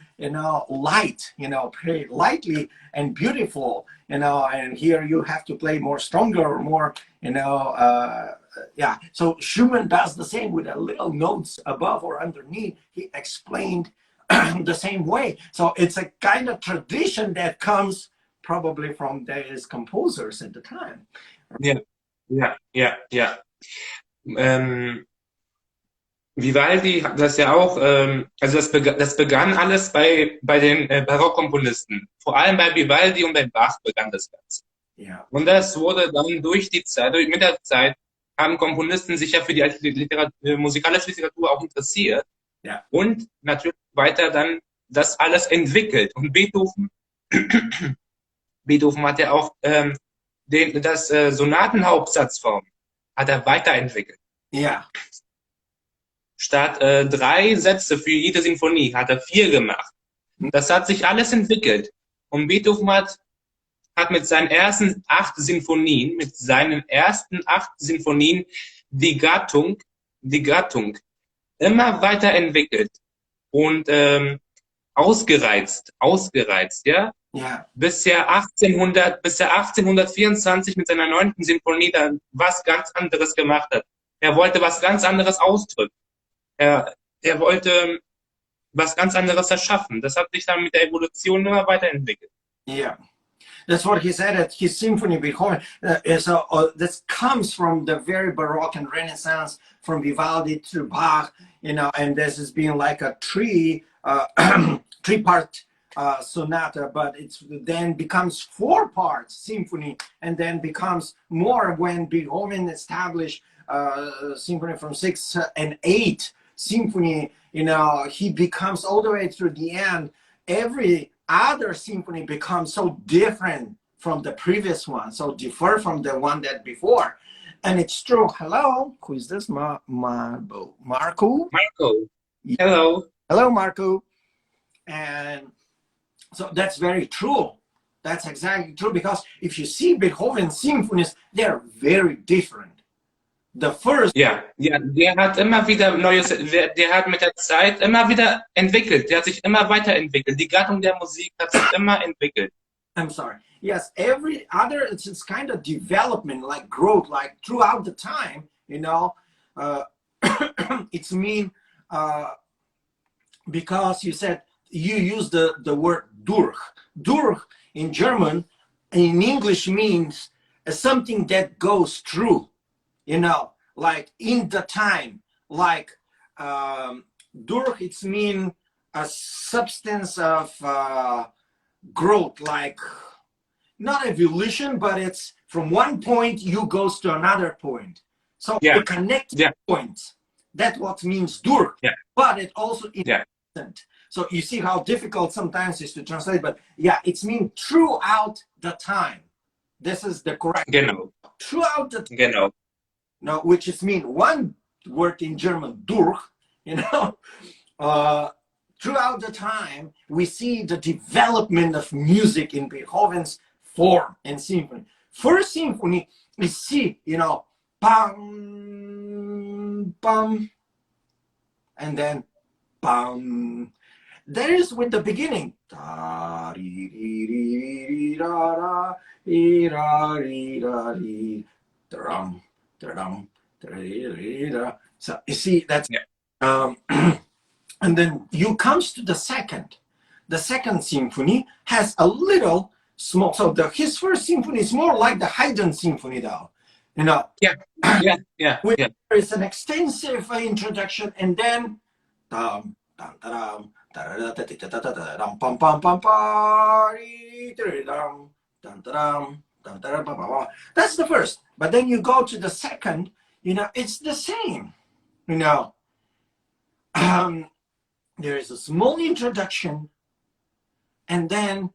light, play lightly and beautiful, and here you have to play more stronger or more, yeah. So Schumann does the same with the little notes above or underneath. He explained the same way. So it's a kind of tradition that comes probably from these composers at the time. Ja, ja, ja, ja. Vivaldi hat das ja auch, also das begann alles bei den Barockkomponisten. Vor allem bei Vivaldi und bei Bach begann das Ganze. Yeah. Und das wurde dann mit der Zeit, haben Komponisten sich ja für die musikalische Literatur auch interessiert. Yeah. Und natürlich weiter dann das alles entwickelt. Und Beethoven hat ja auch das Sonatenhauptsatzform hat er weiterentwickelt. Yeah. Statt 3 Sätze für jede Sinfonie hat er 4 gemacht. Das hat sich alles entwickelt. Und Beethoven hat mit seinen ersten 8 Sinfonien die Gattung immer weiterentwickelt und ausgereizt, ja. Yeah. Bis er 1824 mit seiner 9. Sinfonie dann was ganz anderes gemacht hat. Er wollte was ganz anderes ausdrücken. Er wollte was ganz anderes erschaffen. Das hat sich dann mit der Evolution immer weiterentwickelt. Yeah. That's what he said at his symphony Beethoven. This comes from the very Baroque and Renaissance, from Vivaldi to Bach, and this has been like a three-part sonata, but it then becomes 4 parts symphony, and then becomes more when Beethoven established symphony from 6 and 8 symphony. He becomes all the way through the end. Every other symphony becomes so different from the previous one, so differ from the one that before. And it's true. Hello, who is this? Marco. Marco. Hello. Hello, Marco. And so that's very true. That's exactly true, because if you see Beethoven's symphonies, they're very different. The first. Ja, der hat immer wieder der hat mit der Zeit immer wieder entwickelt. Der hat sich immer weiterentwickelt. Die Gattung der Musik hat sich immer entwickelt. I'm sorry. Yes, every other, it's kind of development, like growth, like throughout the time, it's mean, because you said, you use the word durch. Durch in German, in English means something that goes through, like in the time, like durch, it's mean a substance of growth, like not evolution, but it's from one point you goes to another point. So you connect points. That's what means durch. Yeah. But it also isn't. So you see how difficult sometimes is to translate, but it's mean throughout the time. This is the correct. Genau. Throughout the time. Genau. No, which is mean one word in German, durch, throughout the time, we see the development of music in Beethoven's form and symphony. First symphony is C, bum, bum, and then bum. That is with the beginning. da-dum, da-dum, da-da-da-da-da. So you see that's and then you comes to the second. The second symphony has a little small. So his first symphony is more like the Haydn symphony, though. You know. Yeah. Yeah. There is an extensive introduction, and then dum dum dum dum pam pam pam dum. That's the first. But then you go to the second. You know, it's the same. You know, there is a small introduction, and then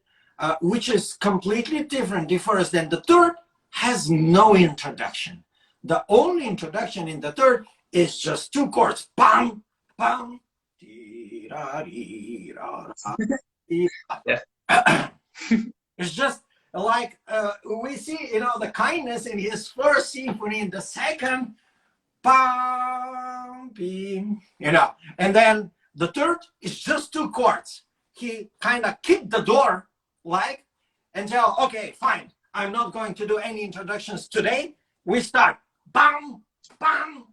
which is completely different. Differs. Then the third has no introduction. The only introduction in the third is just two chords. Bam, bam. It's just like we see, you know, the kindness in his first symphony. In the second, bam, bim, you know. And then the third is just two chords. He kind of kicked the door, like, and tell, okay, fine. I'm not going to do any introductions today. We start. Bam, bam,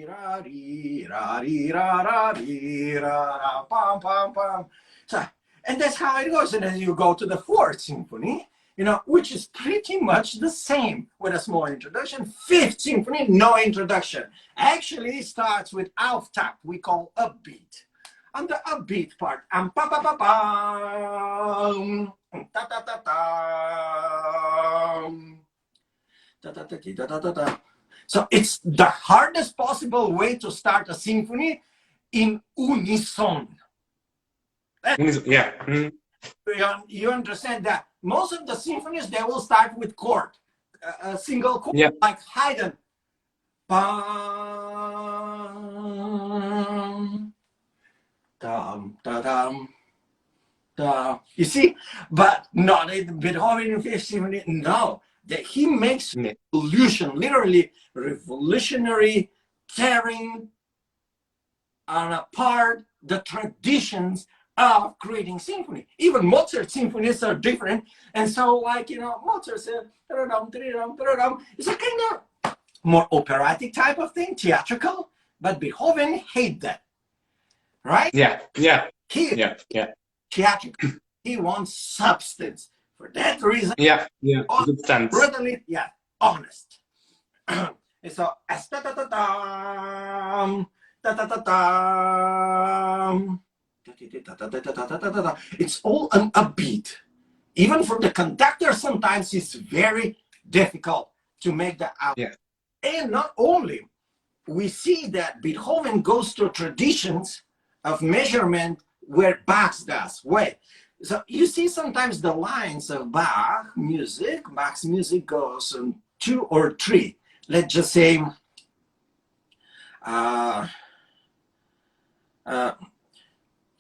bam, bam, bam. So, and that's how it goes. And then you go to the fourth symphony, you know, which is pretty much the same with a small introduction. Fifth symphony, no introduction. Actually, it starts with Auftakt, we call upbeat. On the upbeat part, pa pa pa pam, ta ta ta ta. So it's the hardest possible way to start a symphony in unison. Yeah. You understand that most of the symphonies, they will start with chord, a single chord, like Haydn. Bam, dum, da, dum, da. You see, but not in Beethoven in Fifth Symphony. No, that he makes revolution, literally revolutionary, tearing apart the traditions of creating symphony. Even Mozart symphonies are different, and so, like, you know, Mozart said, it's a kind of more operatic type of thing, theatrical, but Beethoven hate that, right? Yeah. Theatrical. He wants substance. For that reason, Substance. brutally, honest. And so, it's all an upbeat. Even for the conductor, sometimes it's very difficult to make that out. Yeah. And not only, we see that Beethoven goes to traditions of measurement where Bach does. Wait, so you see sometimes the lines of Bach's music goes on 2 or 3. Let's just say,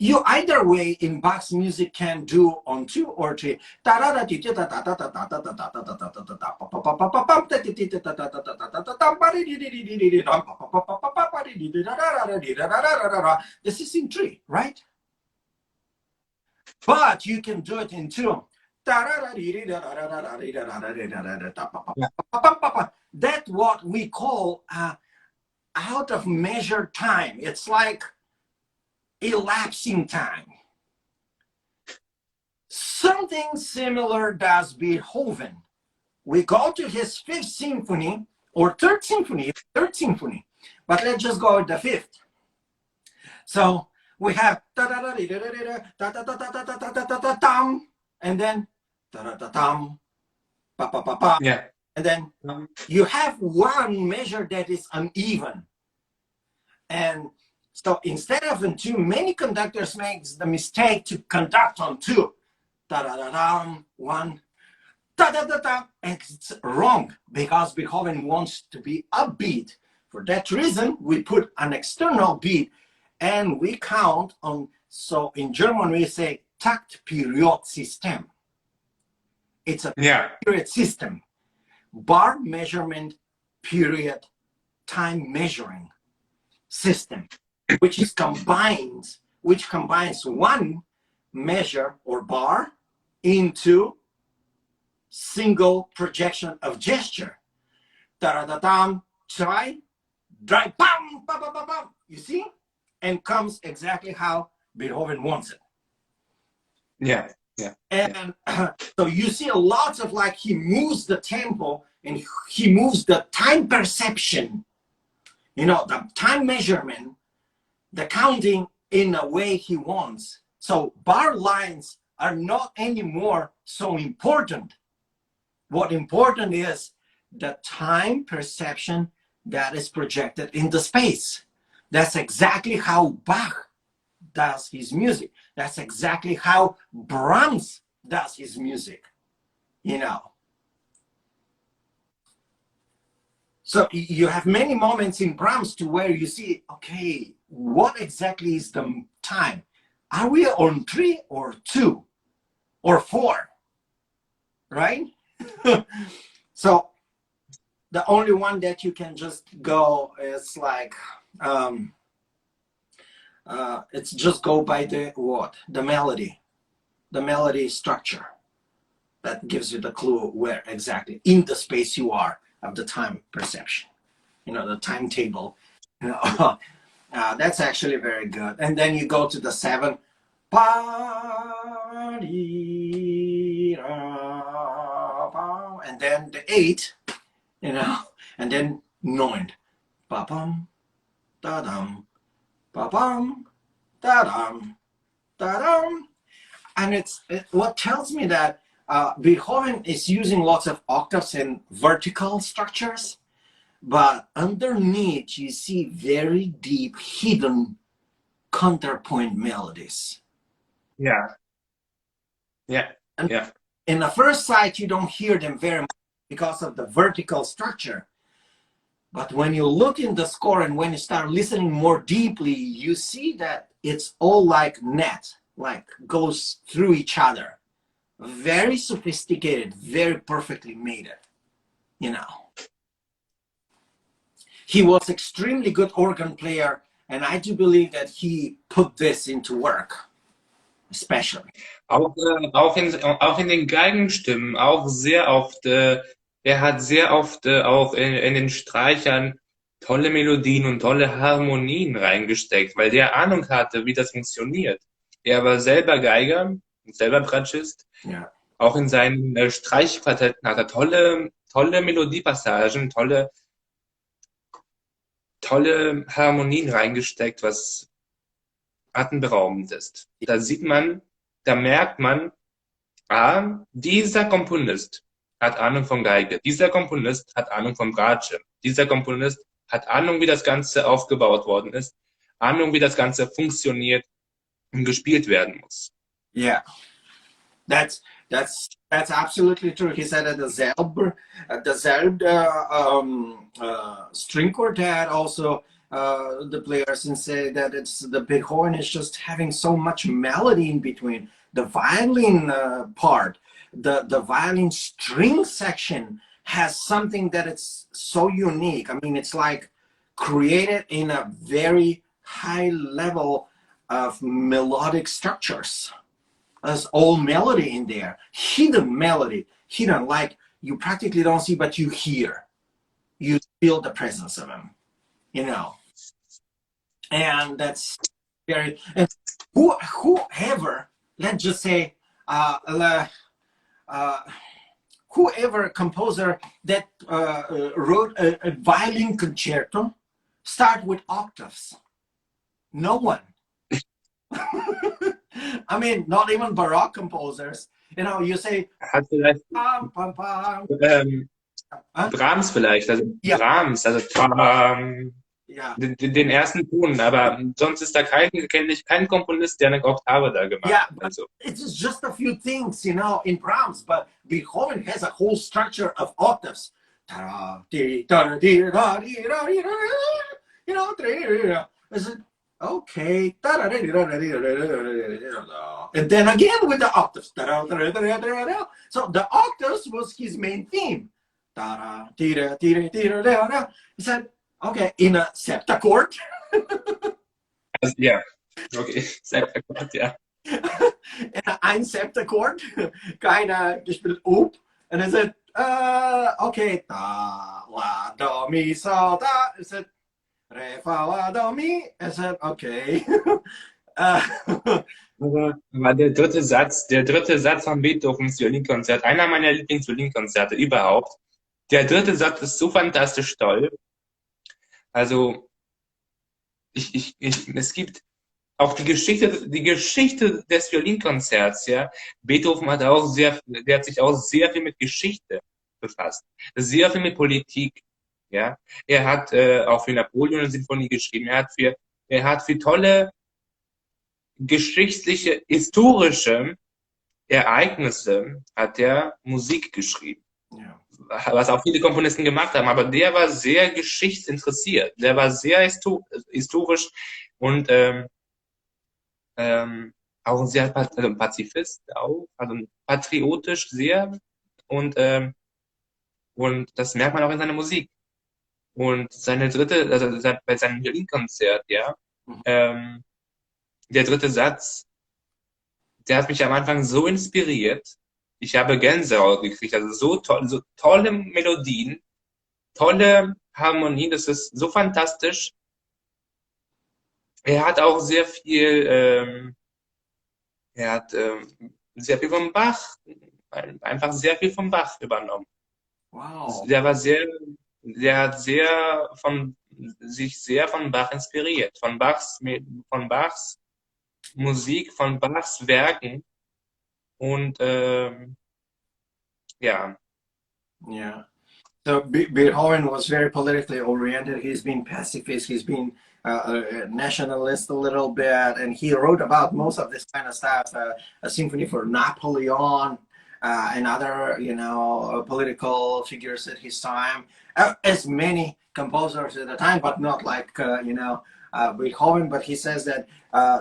you either way in Bach's music can do on 2 or 3. This is in 3, right? But you can do it in 2. That's what we call out of measure time. It's like elapsing time. Something similar does Beethoven. We go to his Fifth Symphony or Third Symphony, but let's just go with the Fifth. So we have and then and then you have one measure that is uneven. And so instead of in 2, many conductors make the mistake to conduct on 2. 1. It's wrong because Beethoven wants to be upbeat. For that reason, we put an external beat and we count on. So in German, we say Taktperiod-System. It's a period system, bar measurement, period, time measuring system, which combines one measure or bar into single projection of gesture. da-da-da-dam, 2, 3, bam, bam, bam, bam, bam. You see? And comes exactly how Beethoven wants it. Ja, ja, And so you see a lot of like he moves the tempo and he moves the time perception, you know, the time measurement, the counting in a way he wants. So bar lines are not anymore so important. What important is the time perception that is projected in the space. That's exactly how Bach does his music. That's exactly how Brahms does his music, you know. So you have many moments in Brahms to where you see, okay, what exactly is the time? Are we on 3 or 2 or 4, right? So the only one that you can just go is like, it's just go by the what? The melody structure. That gives you the clue where exactly in the space you are of the time perception. You know, the timetable. You know, that's actually very good. And then you go to the 7. And then the 8, you know, and then 9. Ba-bum, da-dum, ba-bum, da-dum, da-dum. And what tells me that Beethoven is using lots of octaves and vertical structures, but underneath you see very deep hidden counterpoint melodies. ja, ja, And ja. in the first sight you don't hear them very much because of the vertical structure. But when you look in the score and when you start listening more deeply, you see that it's all like net, like goes through each other. Very sophisticated, very perfectly made it, you know. He was extremely good organ player, and I do believe that he put this into work, especially. Auch in den Geigenstimmen, auch sehr oft, er hat sehr oft auch in den Streichern tolle Melodien und tolle Harmonien reingesteckt, weil der Ahnung hatte, wie das funktioniert. Er war selber Geiger, selber Bratschist. Ja. Auch in seinen Streichquartetten hat er tolle Melodiepassagen, tolle Harmonien reingesteckt, was atemberaubend ist. Da merkt man, dieser Komponist hat Ahnung von Geige, dieser Komponist hat Ahnung von Bratsche, dieser Komponist hat Ahnung, wie das Ganze aufgebaut worden ist, Ahnung, wie das Ganze funktioniert und gespielt werden muss. Yeah, that's absolutely true. He said that the Zelb string quartet also the players and say that it's the Beethoven is just having so much melody in between the violin part, the violin string section has something that it's so unique. I mean, it's like created in a very high level of melodic structures. There's all melody in there, hidden melody, hidden, like you practically don't see, but you hear, you feel the presence of them, you know. And that's very, and whoever, let's just say, whoever composer that wrote a violin concerto start with octaves. No one. I mean, not even Baroque composers. You know, you say, Hat vielleicht pam, pam, pam. Brahms vielleicht, also Ja. Brahms, also Ja. den ersten Ton, aber sonst ist da kenne ich keinen Komponist, der eine Oktave da gemacht Yeah, hat. but Also. it's just a few things, you know, in Brahms, but Beethoven has a whole structure of octaves. You know, is it okay? And then again with the octaves. So the octaves was his main theme. He said, okay, in a septachord. Also, ja, okay, Septachord, ja. Ein Septachord, keiner gespielt Up, And I said, okay, da, la, do, mi, so, da. I said, re, fa, la, do, mi. I said, okay. Aber der dritte Satz von Beethovens Violinkonzert, einer meiner Lieblings-Violinkonzerte überhaupt. Der dritte Satz ist so fantastisch toll. Also, es gibt auch die Geschichte des Violinkonzerts, ja. Beethoven der hat sich auch sehr viel mit Geschichte befasst. Sehr viel mit Politik, ja. Er hat auch für Napoleon eine Sinfonie geschrieben. Er hat für tolle geschichtliche, historische Ereignisse hat er Musik geschrieben. Ja. Was auch viele Komponisten gemacht haben, aber der war sehr geschichtsinteressiert. Der war sehr historisch und auch sehr also Pazifist, auch, also patriotisch sehr und das merkt man auch in seiner Musik. Und bei seinem Violinkonzert, ja, Mhm. der dritte Satz, der hat mich am Anfang so inspiriert. Ich habe Gänsehaut gekriegt, also so tolle Melodien, tolle Harmonien, das ist so fantastisch. Er hat auch er hat sehr viel vom Bach, einfach sehr viel vom Bach übernommen. Wow. Der hat sich sehr von Bach inspiriert, von Bachs Musik, von Bachs Werken und ja. Yeah. So Beethoven was very politically oriented. He's been pacifist. He's been a nationalist a little bit, and he wrote about most of this kind of stuff. A symphony for Napoleon and other, political figures at his time. As many composers at the time, but not like Beethoven. But he says that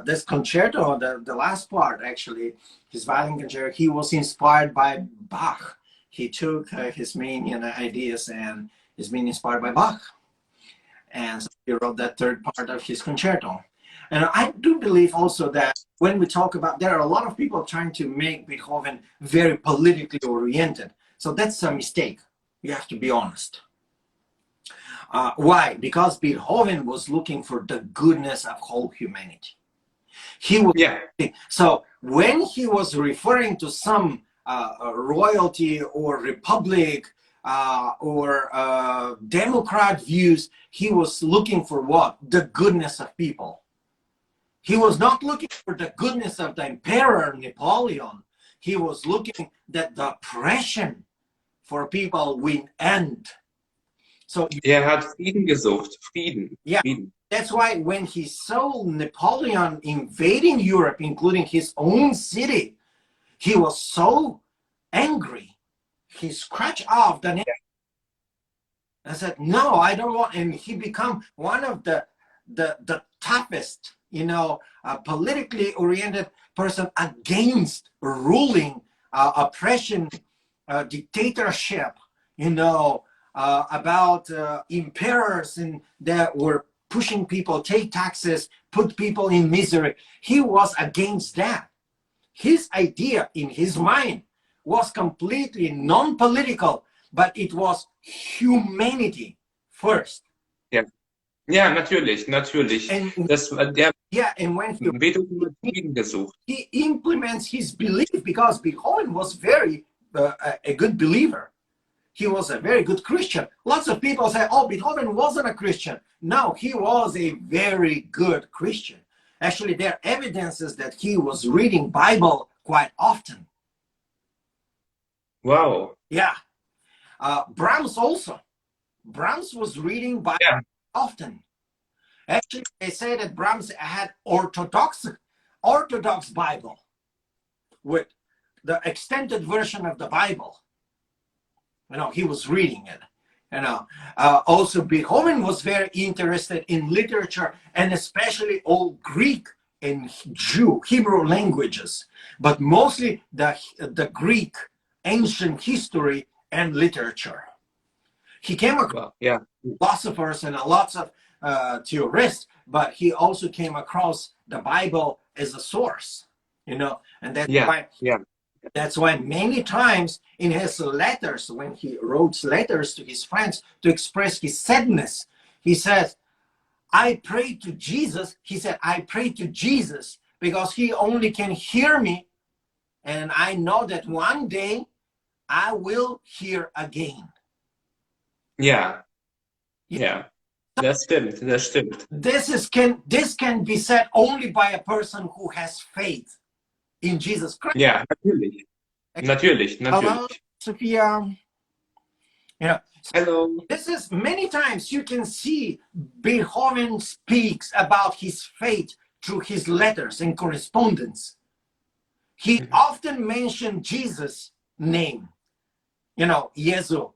this concerto, the last part, actually, his violin concerto, he was inspired by Bach. He took his main ideas and is being inspired by Bach. And so he wrote that third part of his concerto. And I do believe also that when we talk about, there are a lot of people trying to make Beethoven very politically oriented. So that's a mistake. You have to be honest. Why? Because Beethoven was looking for the goodness of whole humanity. He was, Yeah. So when he was referring to some royalty or republic or democrat views, he was looking for what? The goodness of people. He was not looking for the goodness of the emperor Napoleon. He was looking that the oppression for people will end. So hat Frieden gesucht. Frieden. Yeah. Frieden. That's why when he saw Napoleon invading Europe, including his own city, he was so angry. He scratched off the name. I said, no, I don't want. And he became one of the toughest, politically oriented person against ruling, oppression, dictatorship, about emperors and that were pushing people, take taxes, put people in misery. He was against that. His idea in his mind was completely non-political, but it was humanity first. Ja, ja, natürlich. And, and when Beethoven hat Frieden gesucht. he implements his belief, because Beethoven was very a good believer. He was a very good Christian. Lots of people say, oh, Beethoven wasn't a Christian. No, he was a very good Christian. Actually, there are evidences that he was reading Bible quite often. Wow. Yeah. Brahms also. Brahms was reading Bible often. Actually, they say that Brahms had Orthodox Bible with the extended version of the Bible. He was reading it. Also Beethoven was very interested in literature, and especially old Greek and Hebrew languages, but mostly the Greek ancient history and literature. He came across philosophers and lots of theorists, but he also came across the Bible as a source, and that's why That's why many times in his letters, when he wrote letters to his friends to express his sadness, he says, I pray to Jesus. He said, I pray to Jesus because he only can hear me. And I know that one day I will hear again. Ja, ja, das stimmt, das stimmt. This can be said only by a person who has faith in Jesus Christ. Ja, natürlich. Natürlich, Hello, natürlich. Sophia. You know, Hello. this is many times you can see Beethoven speaks about his faith through his letters and correspondence. He often mentioned Jesus' name, Jesu,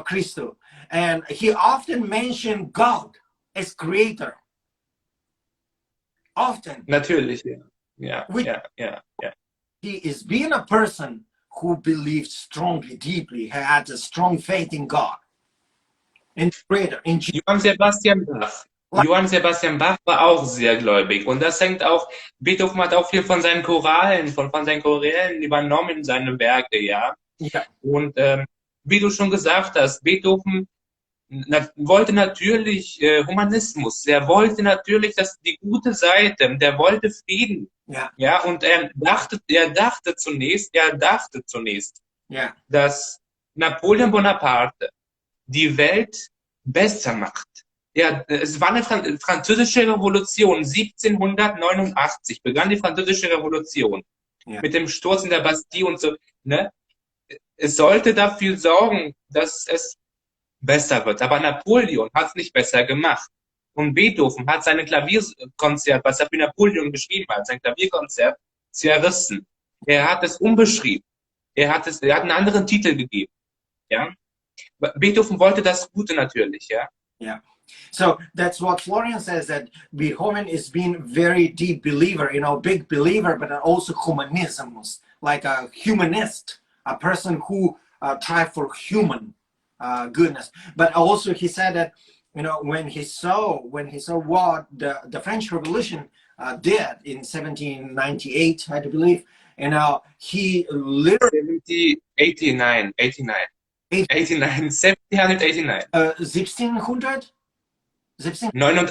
Christo. And he often mentioned God as creator. Often. Natürlich, ja. Ja, ja, ja, ja. He is being a person who believed strongly, deeply, had a strong faith in God. In creator, in Jesus. Johann Sebastian Bach. Johann Sebastian Bach war auch sehr gläubig. Und das hängt auch, Beethoven hat auch viel von seinen Choralen, von seinen Chorälen übernommen in seine Werke, ja. Ja. Und wie du schon gesagt hast, Beethoven wollte natürlich Humanismus. Er wollte natürlich die gute Seite. Der wollte Frieden. Ja. Ja, und er dachte zunächst, Ja. dass Napoleon Bonaparte die Welt besser macht. Ja, es war eine französische Revolution. 1789 begann die französische Revolution. Ja. Mit dem Sturz in der Bastille und so. Ne? Es sollte dafür sorgen, dass es besser wird. Aber Napoleon hat es nicht besser gemacht. Und Beethoven hat sein Klavierkonzert, was er für Napoleon geschrieben hat, sein Klavierkonzert, zerrissen. Er hat es umbeschrieben. Er hat einen anderen Titel gegeben. Ja? Beethoven wollte das Gute natürlich, ja. Yeah. So that's what Florian says, that Beethoven is being very deep believer, big believer, but also humanismus, like a humanist, a person who tried for human goodness. But also he said that, when he saw what the French Revolution did in 1798, I believe, he literally 89. 1789. 1600? 89?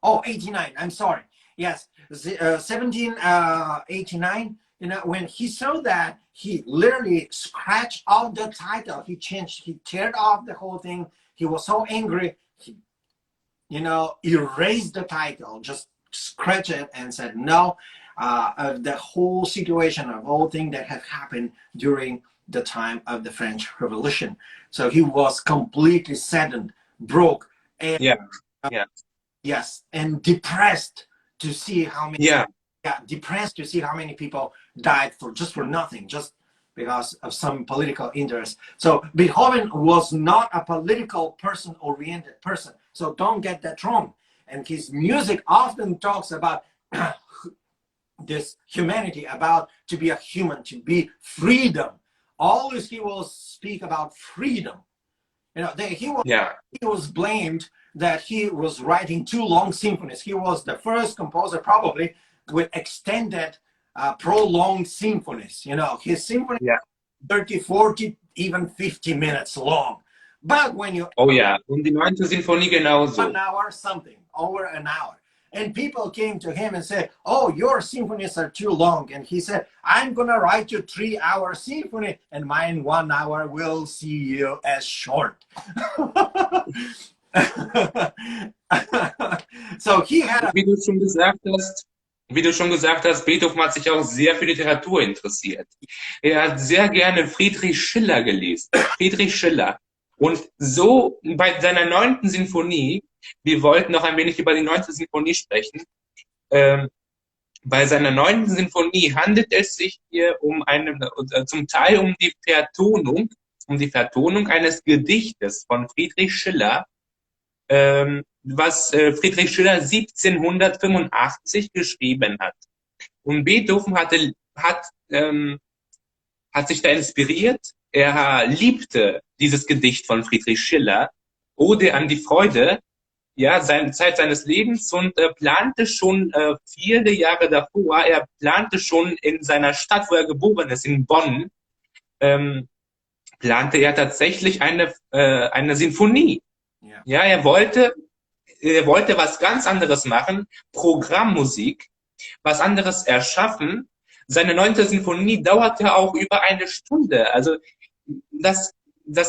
Oh, 89. I'm sorry. Yes, 1789. When he saw that, he literally scratched out the title. He teared off the whole thing. He was so angry. He, erased the title, just scratched it and said, no, the whole situation of all things that have happened during the time of the French Revolution. So he was completely saddened, broke, and yes, and depressed to see how many depressed to see how many people died for nothing, just because of some political interest. So Beethoven was not a political oriented person. So don't get that wrong. And his music often talks about this humanity, about to be a human, to be freedom. Always he will speak about freedom. He was blamed that he was writing too long symphonies. He was the first composer probably with extended, prolonged symphonies. His symphonies 30, 40, even 50 minutes long. But when you... Oh ja, und die 9. Sinfonie genauso. An hour something, over an hour. And people came to him and said, oh, your symphonies are too long. And he said, I'm going to write you 3-hour symphony, and mine 1 hour will see you as short. So he had Wie du schon gesagt hast, Beethoven hat sich auch sehr für Literatur interessiert. Er hat sehr gerne Friedrich Schiller gelesen. Friedrich Schiller. Und so bei seiner 9. Sinfonie, wir wollten noch ein wenig über die 9. Sinfonie sprechen, bei seiner 9. Sinfonie handelt es sich hier zum Teil um die Vertonung eines Gedichtes von Friedrich Schiller, was Friedrich Schiller 1785 geschrieben hat. Und Beethoven hat sich da inspiriert. Er liebte dieses Gedicht von Friedrich Schiller, Ode an die Freude. ja, Zeit seines Lebens und plante schon viele Jahre davor, er plante schon in seiner Stadt, wo er geboren ist, in Bonn, plante er tatsächlich eine Sinfonie. Yeah. Ja, er wollte was ganz anderes machen, Programmmusik, was anderes erschaffen. Seine 9. Sinfonie dauerte auch über eine Stunde. Also das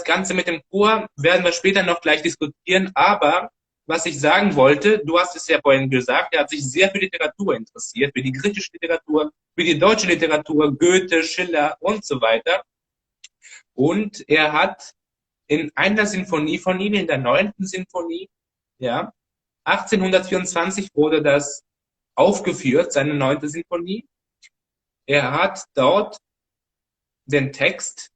Ganze mit dem Chor werden wir später noch gleich diskutieren, aber was ich sagen wollte, du hast es ja vorhin gesagt, er hat sich sehr für Literatur interessiert, für die griechische Literatur, für die deutsche Literatur, Goethe, Schiller und so weiter. Und er hat in einer Sinfonie von ihm, in der 9. Sinfonie, ja, 1824 wurde das aufgeführt, seine 9. Sinfonie. Er hat dort den Text,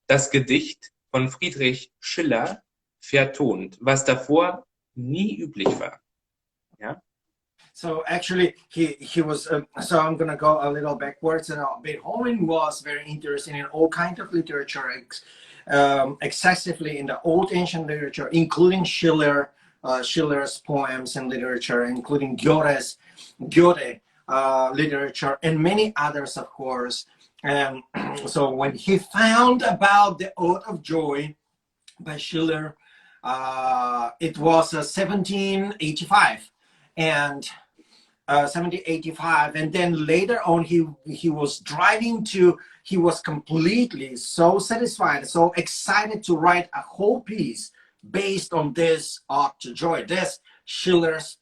das Gedicht von Friedrich Schiller vertont, was davor nie üblich war. Ja? So actually, he was. So I'm gonna go a little backwards. And Beethoven was very interested in all kinds of literature, excessively in the old ancient literature, including Schiller's poems and literature, including Goethe literature, and many others, of course. And so when he found about the Ode of Joy by Schiller, it was 1785, and 1785, and then later on he was driving to. He was completely so satisfied, so excited to write a whole piece based on this Ode to Joy, this Schiller's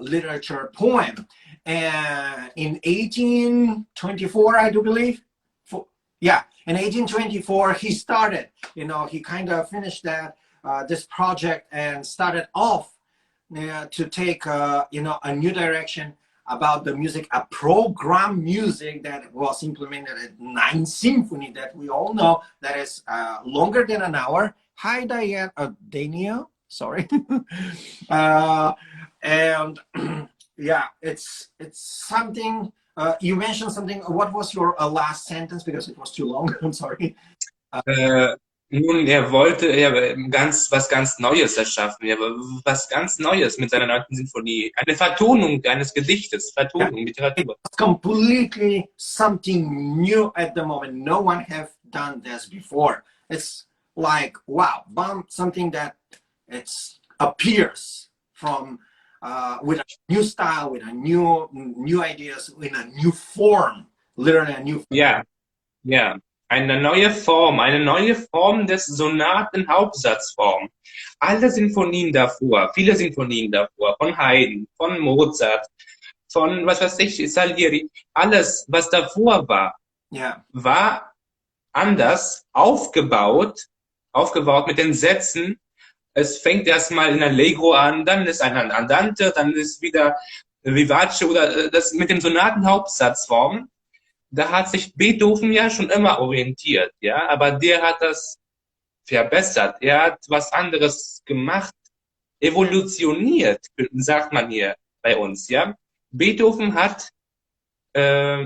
literature poem. And in 1824, I do believe, in 1824 he started. He kind of finished that this project and started off to take a new direction about the music, a program music that was implemented at 9th Symphony that we all know that is longer than an hour. Hi, Daniel. Sorry. And yeah, it's something. You mentioned something. What was your last sentence? Because it was too long. I'm sorry. Nun, er wollte was ganz Neues erschaffen, was ganz Neues mit seiner 9. Sinfonie. Eine Vertonung eines Gedichtes, Literatur. It's completely something new at the moment. No one have done this before. It's like, wow, something that appears from with a new style, with a new ideas, in a new form, literally a new form. Ja. Eine neue Form des Sonatenhauptsatzform. Alle Sinfonien davor, viele Sinfonien davor, von Haydn, von Mozart, von, was weiß ich, Salieri, alles, was davor war, war anders aufgebaut mit den Sätzen. Es fängt erstmal in Allegro an, dann ist ein Andante, dann ist wieder Vivace oder das mit den Sonatenhauptsatzformen. Da hat sich Beethoven ja schon immer orientiert, ja, aber der hat das verbessert. Er hat was anderes gemacht, evolutioniert, sagt man hier bei uns, ja. Beethoven hat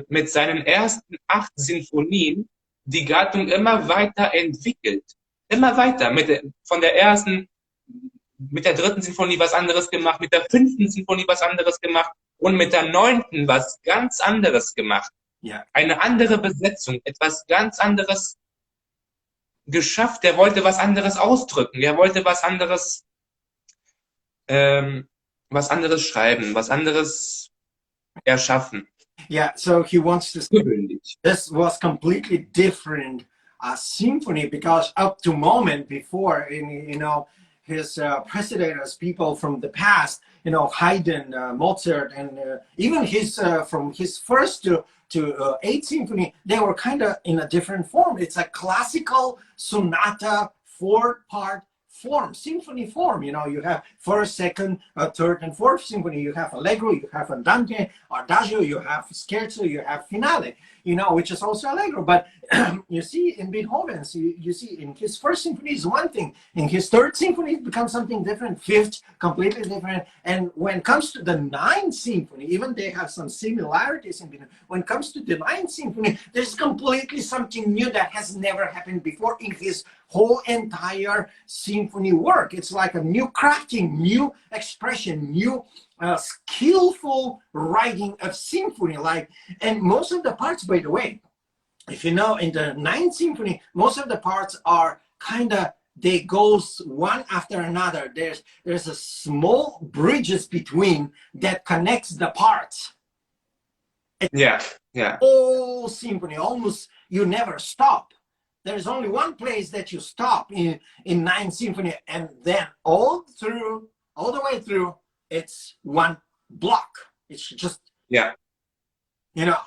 mit seinen ersten 8 Sinfonien die Gattung immer weiter entwickelt. Immer weiter. Mit der 3. Sinfonie was anderes gemacht, mit der 5. Sinfonie was anderes gemacht und mit der 9. was ganz anderes gemacht. Ja. Eine andere Besetzung, etwas ganz anderes geschafft. Er wollte was anderes ausdrücken. Er wollte was anderes schreiben, was anderes erschaffen. Yeah, so he wants to say this was completely different symphony, because up to moment before, his precedents, people from the past, Haydn, Mozart, and even from his first to 8th Symphony, they were kind of in a different form. It's a classical sonata 4-part form, symphony form. You have first, second, third, and fourth symphony. You have allegro, you have andante, adagio, you have scherzo, you have finale. Which is also allegro. But you see in Beethoven's, you see in his first symphony is one thing. In his 3rd symphony, it becomes something different. 5th, completely different. And when it comes to the 9th symphony, even they have some similarities in Beethoven. When it comes to the 9th symphony, there's completely something new that has never happened before in his whole entire symphony work. It's like a new crafting, new expression, new skillful writing of symphony. Like, and most of the parts, by the way, if you know, in the Ninth Symphony, most of the parts are kind of, they goes one after another. There's a small bridges between that connects the parts. Yeah, yeah. Whole symphony, almost you never stop. There's only one place that you stop in Ninth Symphony, and then all the way through, it's one block. It's just, Ja. you know.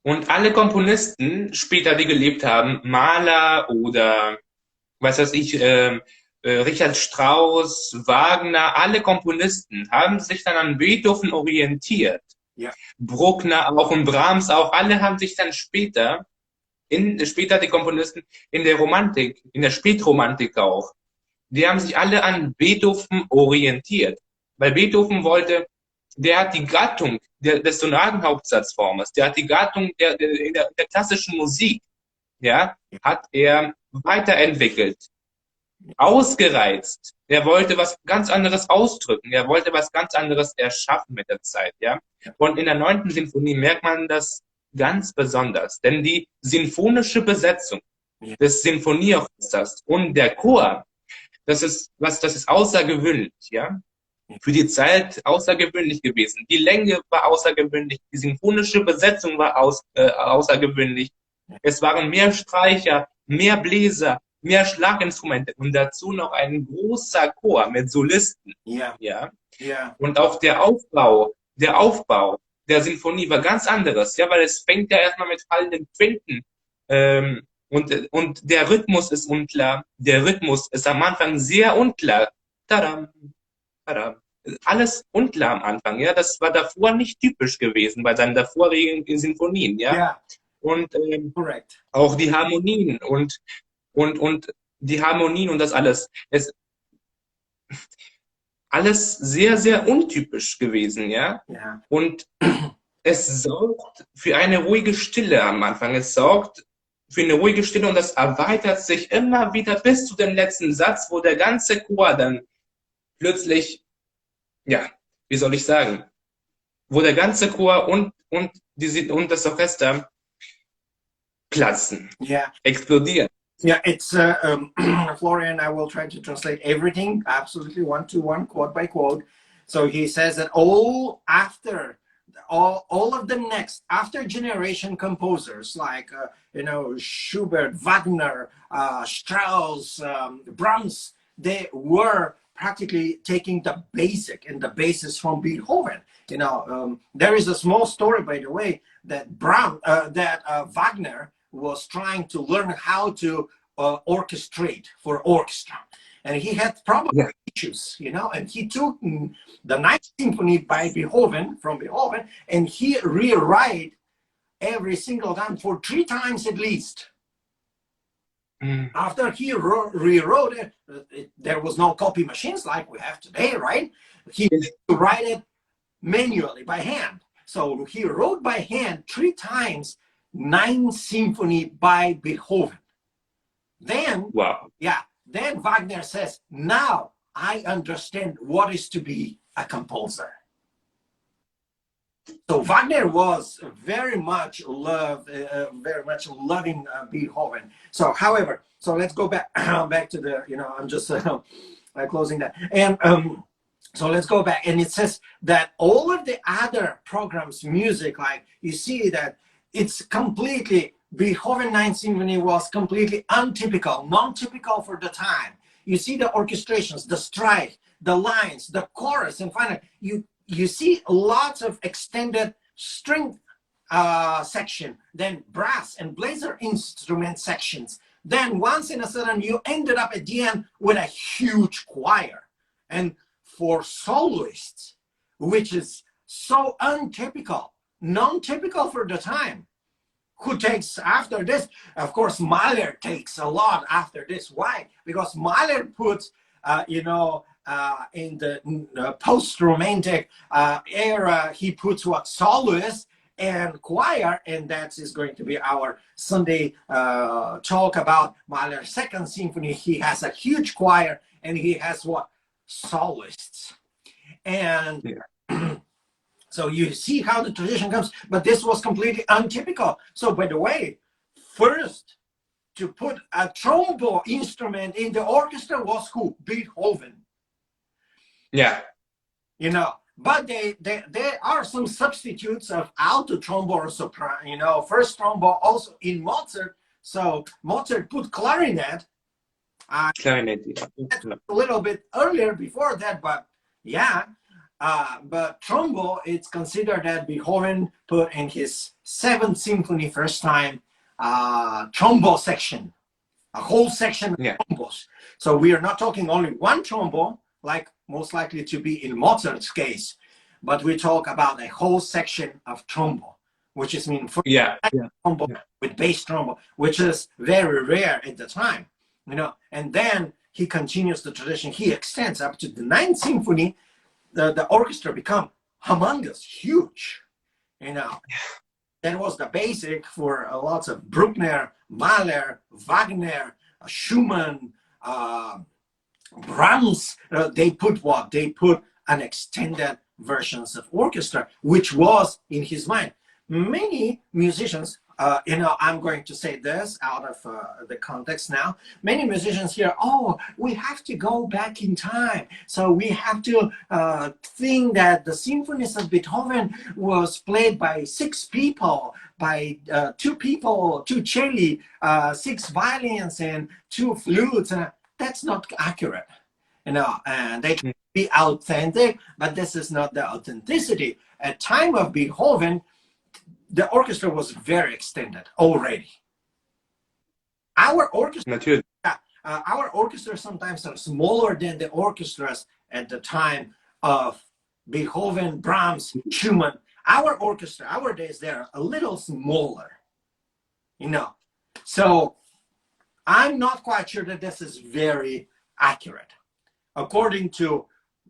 Und alle Komponisten später, die gelebt haben, Mahler oder was weiß ich, Richard Strauss, Wagner, alle Komponisten haben sich dann an Beethoven orientiert. Ja. Bruckner auch und Brahms auch, alle haben sich dann später die Komponisten in der Romantik, in der Spätromantik auch, die haben sich alle an Beethoven orientiert. Weil Beethoven wollte, der hat die Gattung des Sonatenhauptsatzformes, der hat die Gattung der klassischen Musik, ja, hat er weiterentwickelt, ausgereizt. Er wollte was ganz anderes ausdrücken, er wollte was ganz anderes erschaffen mit der Zeit, ja. Und in der 9. Sinfonie merkt man das ganz besonders, denn die sinfonische Besetzung des Sinfonieorchesters und der Chor, das ist außergewöhnlich, ja. Für die Zeit außergewöhnlich gewesen. Die Länge war außergewöhnlich, die sinfonische Besetzung war außergewöhnlich. Es waren mehr Streicher, mehr Bläser, mehr Schlaginstrumente und dazu noch ein großer Chor mit Solisten. Ja. Ja. Ja. Und auch der Aufbau der Sinfonie war ganz anderes, ja, weil es fängt ja erstmal mit fallenden Quinten. Und der Rhythmus ist unklar. Der Rhythmus ist am Anfang sehr unklar. Tadam, tadam. Alles unklar am Anfang, ja. Das war davor nicht typisch gewesen bei seinen davorigen Sinfonien, ja. Ja. Und Correct. auch die Harmonien und die Harmonien und das alles. Alles sehr, sehr untypisch gewesen, ja. Ja. Und es sorgt für eine ruhige Stille am Anfang. Es sorgt für eine ruhige Stille und das erweitert sich immer wieder bis zu dem letzten Satz, wo der ganze Chor dann plötzlich, ja, wie soll ich sagen, wo der ganze Chor und das Orchester platzen, Yeah. explodieren. Yeah, it's Florian. I will try to translate everything absolutely one to one, quote by quote. So he says that all of the next after generation composers like Schubert, Wagner, Strauss, Brahms, they were practically taking the basic and the basis from Beethoven. There is a small story, by the way, that Wagner was trying to learn how to orchestrate for orchestra, and he had probably issues, and he took the Ninth Symphony by Beethoven, and he rewrite every single time for 3 times at least. After he rewrote it, there was no copy machines like we have today, right? He write it manually by hand. So he wrote by hand 3 times Ninth Symphony by Beethoven. Then, then Wagner says, now I understand what is to be a composer. So Wagner was very much loving Beethoven. So, however, let's go back to the, I'm just closing that. And so let's go back. And it says that all of the other programs, music, like you see that it's completely, Beethoven Ninth Symphony was completely untypical, non-typical for the time. You see the orchestrations, the strike, the lines, the chorus, and finally, you see lots of extended string section, then brass and blazer instrument sections. Then once in a sudden, you ended up at the end with a huge choir. And for soloists, which is so untypical, non-typical for the time, who takes after this? Of course, Mahler takes a lot after this. Why? Because Mahler puts, in the post-romantic era, he puts what soloists and choir, and that is going to be our Sunday talk about Mahler's Second Symphony. He has a huge choir, and he has what? Soloists. And so you see how the tradition comes, but this was completely untypical. So by the way, first to put a trombone instrument in the orchestra was who? Beethoven. Yeah. You know, but there are some substitutes of alto trombone or soprano, you know, first trombone also in Mozart. So Mozart put clarinet. Clarinet. A little bit earlier before that, but yeah. But trombone, it's considered that Beethoven put in his Seventh Symphony first time trombone section, a whole section of trombones. So we are not talking only one trombone, like most likely to be in Mozart's case, but we talk about a whole section of trombone, which is trombone with bass trombone, which is very rare at the time, you know. And then he continues the tradition. He extends up to the Ninth Symphony. The orchestra become humongous, huge, you know. That was the basic for lots of Bruckner, Mahler, Wagner, Schumann, Brahms. They put what? They put an extended versions of orchestra, which was in his mind. Many musicians, you know, I'm going to say this out of the context now. Many musicians here, oh, we have to go back in time. So we have to think that the symphonies of Beethoven was played by 6 people, by 2 people, 2 celli, 6 violins, and 2 flutes. That's not accurate, you know, and they can be authentic, but this is not the authenticity. At time of Beethoven, the orchestra was very extended already. Our orchestra, our orchestras sometimes are smaller than the orchestras at the time of Beethoven, Brahms, Schumann. Our orchestra, our days, they're a little smaller, you know. So I'm not quite sure that this is very accurate. According to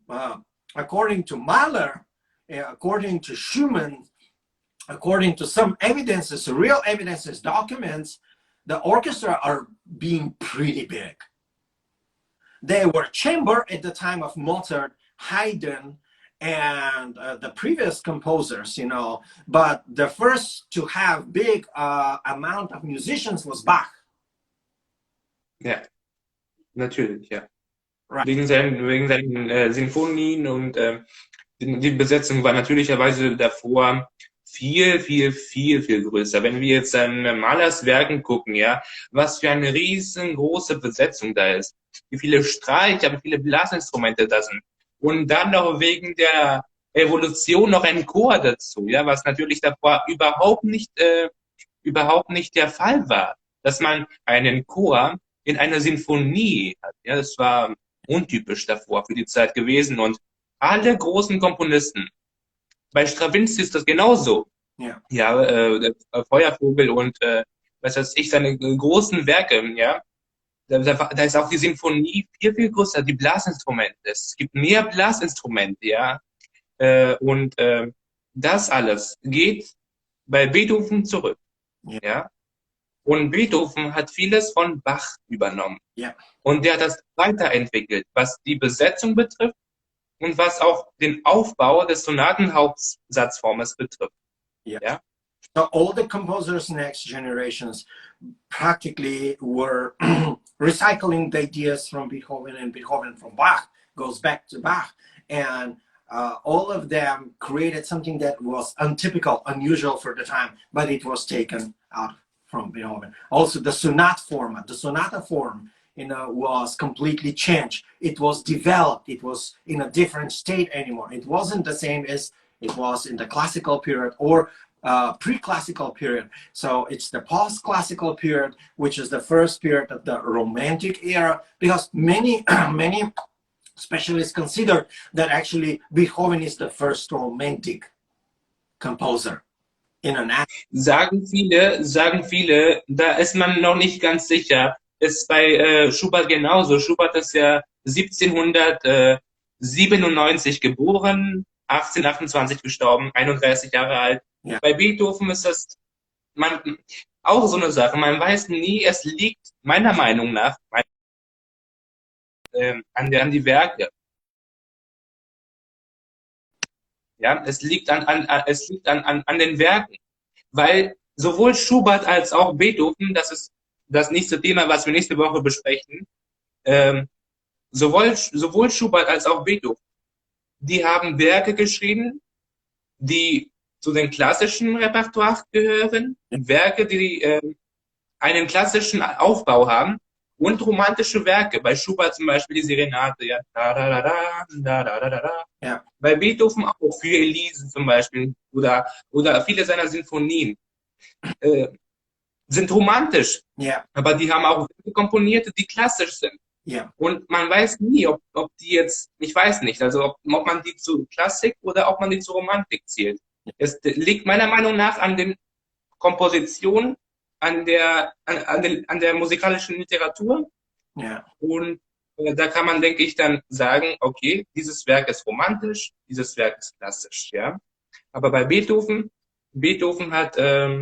Mahler, according to Schumann, according to some evidences, real evidences, documents, the orchestra are being pretty big. They were chamber at the time of Mozart, Haydn, and the previous composers, you know, but the first to have big amount of musicians was Bach. Ja, natürlich, ja. Right. Wegen seinen Sinfonien und die Besetzung war natürlicherweise davor viel größer. Wenn wir jetzt an Mahlers Werken gucken, ja, was für eine riesengroße Besetzung da ist, wie viele Streicher, wie viele Blasinstrumente da sind. Und dann noch wegen der Evolution noch ein Chor dazu, ja, was natürlich davor überhaupt nicht der Fall war, dass man einen Chor in einer Sinfonie hat. Ja, das war untypisch davor für die Zeit gewesen. Und alle großen Komponisten, bei Stravinsky ist das genauso. Ja, der Feuervogel und was weiß ich, seine großen Werke, ja, da ist auch die Sinfonie viel größer, die Blasinstrumente. Es gibt mehr Blasinstrumente, ja. Und das alles geht bei Beethoven zurück. Ja. Und Beethoven hat vieles von Bach übernommen. Ja. Und der hat das weiterentwickelt, was die Besetzung betrifft und was auch den Aufbau des Sonatenhauptsatzformes betrifft. Ja. So all the composers next generations practically were recycling the ideas from Beethoven, and Beethoven from Bach goes back to Bach. And all of them created something that was untypical, unusual for the time, but it was taken out from Beethoven. Also the sonata form, you know, was completely changed. It was developed. It was in a different state anymore. It wasn't the same as it was in the classical period or pre-classical period. So it's the post-classical period, which is the first period of the Romantic era, because many specialists consider that actually Beethoven is the first Romantic composer. Sagen viele, da ist man noch nicht ganz sicher. Ist bei Schubert genauso. Schubert ist ja 1797 geboren, 1828 gestorben, 31 Jahre alt. Ja. Bei Beethoven ist das auch so eine Sache. Man weiß nie, es liegt meiner Meinung nach an die Werke. Ja, es liegt an den Werken. Weil sowohl Schubert als auch Beethoven, das ist das nächste Thema, was wir nächste Woche besprechen, sowohl Schubert als auch Beethoven, die haben Werke geschrieben, die zu den klassischen Repertoire gehören, Werke, die einen klassischen Aufbau haben und romantische Werke. Bei Schubert zum Beispiel die Serenade, ja, da, da, da, da, da, da, da, da, da. Ja. Bei Beethoven auch für Elise zum Beispiel oder viele seiner Sinfonien sind romantisch, Ja. aber die haben auch komponierte, die klassisch sind. Ja. Und man weiß nie, ob die jetzt, ich weiß nicht, also ob man die zu Klassik oder ob man die zu Romantik zählt. Es liegt meiner Meinung nach an den Kompositionen, an der musikalischen Literatur. Ja. Und da kann man, denke ich, dann sagen, okay, dieses Werk ist romantisch, dieses Werk ist klassisch, ja. Aber bei Beethoven hat der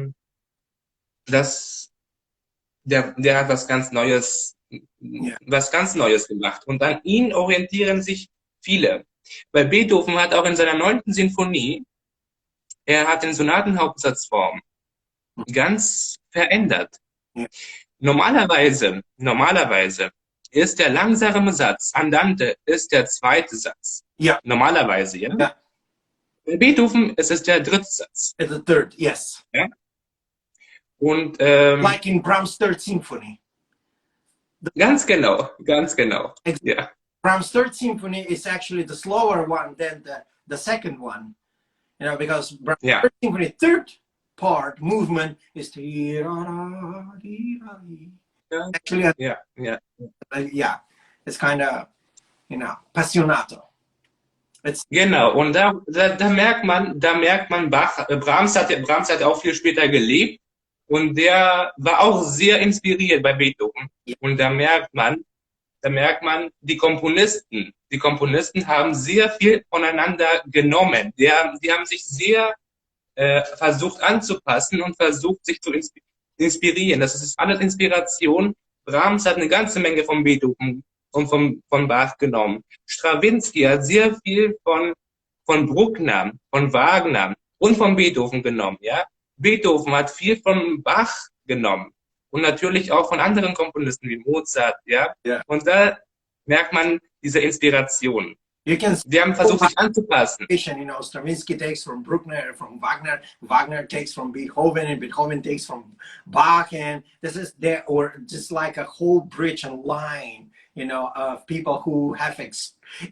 hat was ganz Neues gemacht. Und an ihn orientieren sich viele. Bei Beethoven hat auch in seiner 9. Sinfonie, er hat den Sonatenhauptsatzform ganz verändert. Ja. Normalerweise ist der langsame Satz, Andante, ist der zweite Satz. Ja. Normalerweise, ja. Ja. Bei Beethoven ist es der dritte Satz. The third, yes. Ja? Und Like in Brahms' Third Symphony. ganz genau. Ja. Brahms' Third Symphony is actually the slower one than the second one. You know, because Brahms' Third Symphony, third part, movement is actually, yeah, it's kind of, you know, passionato. Genau, und da merkt man, Brahms hat auch viel später gelebt und der war auch sehr inspiriert bei Beethoven. Und da merkt man, die Komponisten haben sehr viel voneinander genommen. Die haben sich sehr versucht anzupassen und versucht sich zu inspirieren. Das ist alles Inspiration. Brahms hat eine ganze Menge von Beethoven und von Bach genommen. Strawinsky hat sehr viel von Bruckner, von Wagner und von Beethoven genommen. Ja, Beethoven hat viel von Bach genommen und natürlich auch von anderen Komponisten wie Mozart. Ja, und da merkt man diese Inspiration. Die haben versucht, sich anzupassen. You know, Stravinsky takes from Bruckner, from Wagner, Wagner takes from Beethoven, and Beethoven takes from Bach, and this is there, or just like a whole bridge and line, you know, of people who have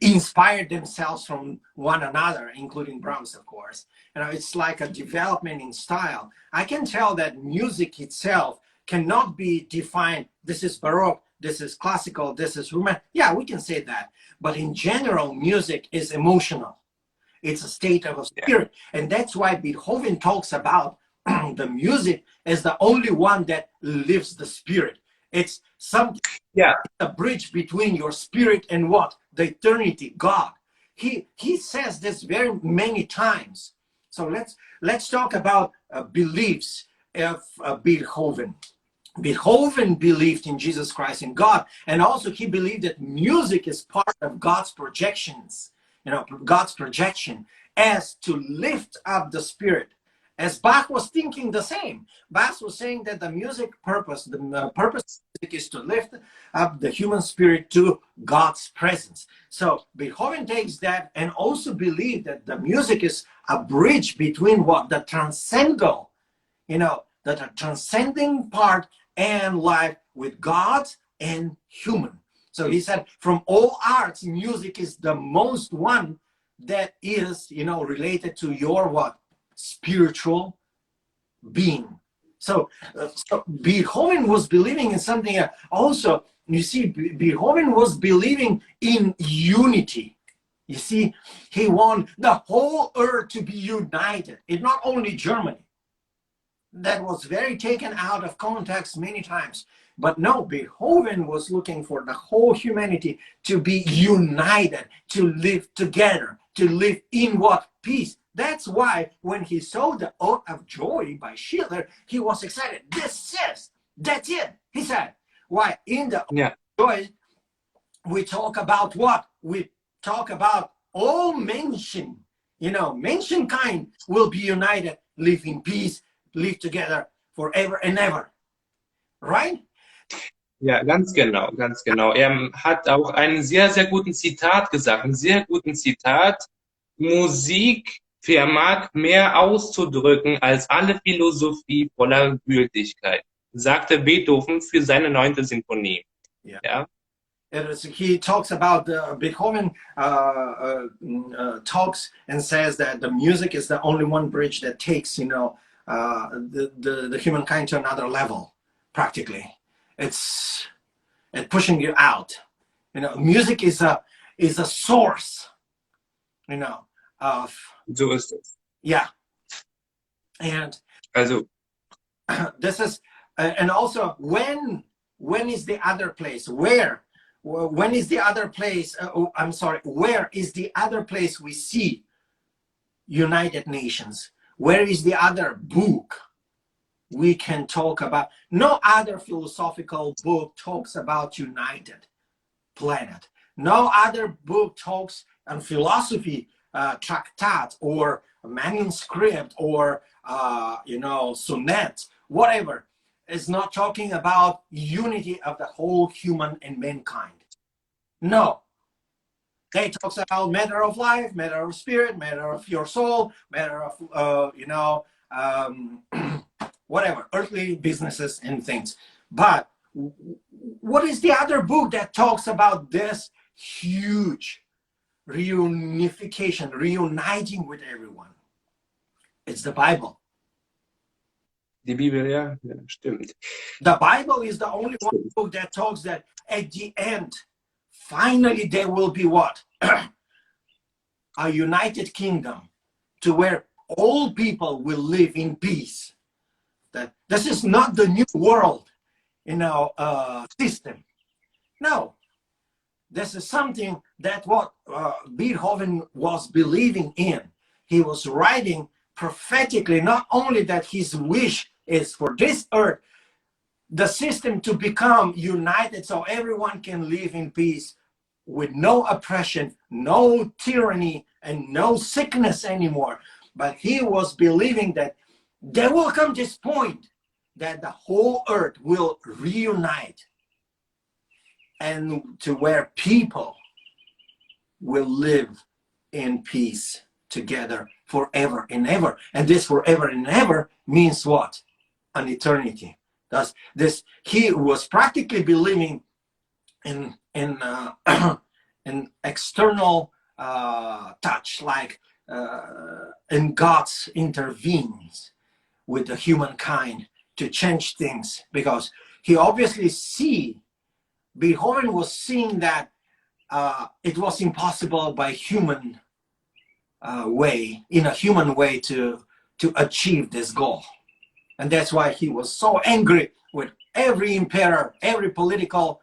inspired themselves from one another, including Brahms, of course. You know, it's like a development in style. I can tell that music itself cannot be defined. This is Baroque, this is classical, this is Roman. Yeah, we can say that. But in general, music is emotional. It's a state of a spirit. And that's why Beethoven talks about the music as the only one that lifts the spirit. It's something, a bridge between your spirit and what? The eternity, God. He says this very many times. So let's talk about beliefs of Beethoven. Beethoven believed in Jesus Christ and God, and also he believed that music is part of God's projections, you know, God's projection as to lift up the spirit. As Bach was thinking the same. Bach was saying that the music purpose, the purpose of music is to lift up the human spirit to God's presence. So Beethoven takes that and also believed that the music is a bridge between what? The transcendental, you know, the transcending part and life with God and human. So he said, from all arts, music is the most one that is, you know, related to your what? Spiritual being. So Beethoven was believing in something also. You see, Beethoven was believing in unity. You see, he wanted the whole earth to be united. It's not only Germany. That was very taken out of context many times. But no, Beethoven was looking for the whole humanity to be united, to live together, to live in what? Peace. That's why when he saw the Ode of Joy by Schiller, he was excited. That's it, he said. Why? In the Ode Ja, of Joy, we talk about what? We talk about all mention, mankind will be united, live in peace, live together forever and ever. Right? ja, ganz genau, ganz genau. Er hat auch einen sehr, sehr guten Zitat gesagt, einen sehr guten Zitat. Musik vermag mehr auszudrücken als alle Philosophie voller Gültigkeit, sagte Beethoven für seine 9. Sinfonie. Yeah. Ja, He talks about Beethoven talks and says that the music is the only one bridge that takes, the humankind to another level, practically. It's pushing you out. Music is a source, of, so ist es. yeah. And Also, this is, and also when is the other place? When is the other place? I'm sorry. Where is the other place we see United Nations? Where is the other book we can talk about? No other philosophical book talks about united planet. No other book talks on philosophy, tractate or manuscript or sonnet, whatever. It's not talking about unity of the whole human and mankind. No. They talks about matter of life, matter of spirit, matter of your soul, matter of whatever, earthly businesses and things. But what is the other book that talks about this huge reunification, reuniting with everyone? It's the Bible. die Bibel, ja, ja, stimmt. The Bible is the only one book that talks that at the end, finally there will be what? A united kingdom to where all people will live in peace. That this is not the new world, system. No, this is something that what Beethoven was believing in. He was writing prophetically, not only that his wish is for this earth, the system to become united so everyone can live in peace with no oppression, no tyranny, and no sickness anymore. But he was believing that there will come this point that the whole earth will reunite and to where people will live in peace together forever and ever. And this forever and ever means what? An eternity. Thus, he was practically believing in an external touch, like in God's intervenes with the humankind to change things, because he obviously Beethoven was seeing that it was impossible by human way, in a human way, to achieve this goal. And that's why he was so angry with every emperor, every political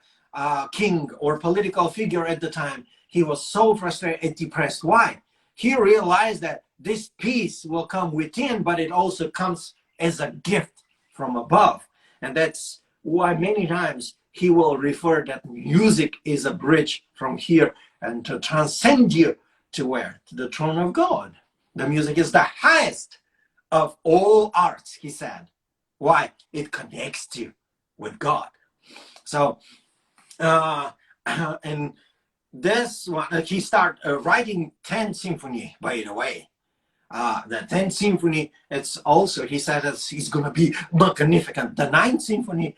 king or political figure at the time. He was so frustrated and depressed. Why? He realized that this peace will come within, but it also comes as a gift from above. And that's why many times he will refer that music is a bridge from here and to transcend you to where? To the throne of God. The music is the highest of all arts, he said. Why? It connects you with God. So, and this one, he started writing 10th Symphony, by the way. The 10th Symphony, it's also, he said it's going to be magnificent. The 9th Symphony,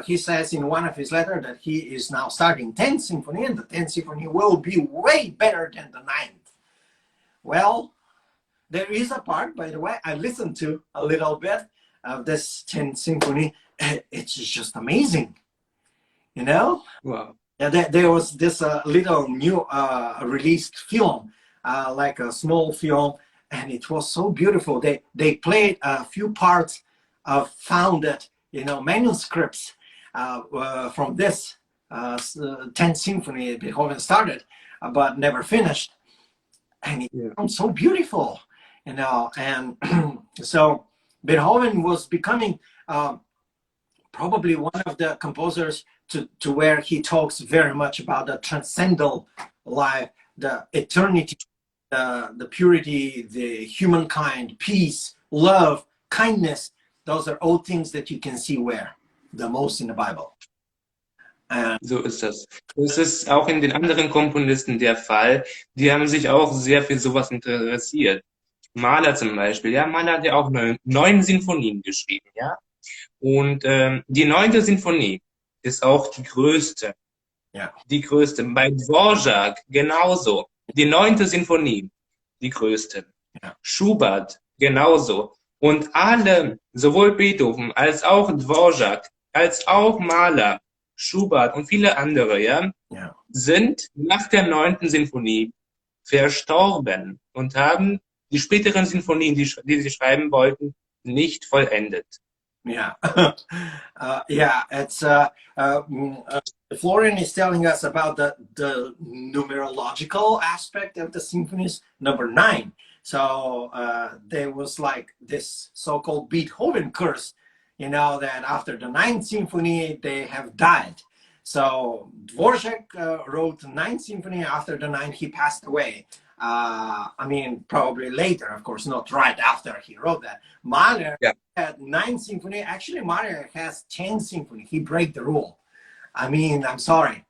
he says in one of his letters that he is now starting 10th Symphony, and the 10th Symphony will be way better than the 9th. Well, there is a part, by the way, I listened to a little bit of this 10th Symphony. It's just amazing, Wow. Yeah, there was this little new released film, like a small film, and it was so beautiful. They played a few parts of founded, manuscripts from this 10th Symphony Beethoven started, but never finished. And it sounds so beautiful. you know, and so Beethoven was becoming probably one of the composers to where he talks very much about the transcendental life, the eternity, the purity, the humankind, peace, love, kindness. Those are all things that you can see where the most in the Bible. So ist das. Das ist auch in den anderen Komponisten der Fall. Die haben sich auch sehr für sowas interessiert. Mahler zum Beispiel, ja, Mahler hat ja auch neun Sinfonien geschrieben, ja. Und die 9. Sinfonie ist auch die größte. Ja. Die größte. Bei Dvorak genauso. Die 9. Sinfonie, die größte. Ja. Schubert genauso. Und alle, sowohl Beethoven als auch Dvorak, als auch Mahler, Schubert und viele andere, ja, sind nach der 9. Sinfonie verstorben und haben die späteren Sinfonien, die sie schreiben wollten, nicht vollendet. Yeah, yeah. It's Florian is telling us about the numerological aspect of the symphonies, number 9. So there was like this so-called Beethoven curse, you know, that after the 9th symphony they have died. So Dvorak wrote the 9th symphony. After the 9th, he passed away. I mean, probably later, of course, not right after he wrote that. Mahler had 9th symphony. Actually, Mahler has 10th symphony. He break the rule. I mean, I'm sorry.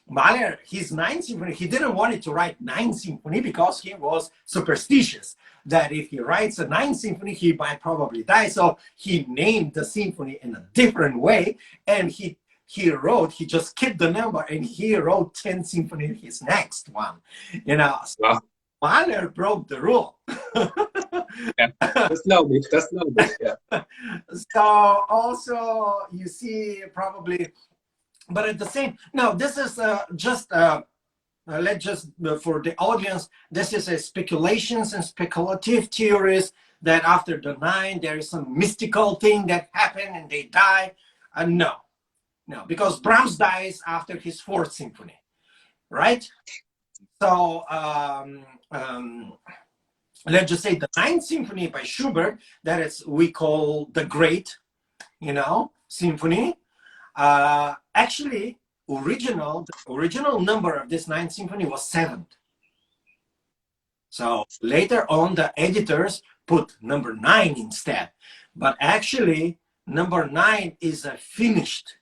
Mahler, his 9th symphony, he didn't want it to write 9th symphony because he was superstitious that if he writes a 9th symphony, he might probably die. So he named the symphony in a different way, and he just kept the number, and he wrote 10th symphony, his next one, you know. Wow. Mahler broke the rule. Yeah, das glaube ich, yeah. So also you see probably, but at the same, no, this is just let's just for the audience, this is a speculations and speculative theories that after the 9 there is some mystical thing that happened and they die. No, because Brahms dies after his 4th symphony, right? So let's just say the 9th symphony by Schubert, that is we call the great, you know, symphony. Actually, the original number of this 9th symphony was 7th. So later on, the editors put number 9 instead. But actually, number 9 is a finished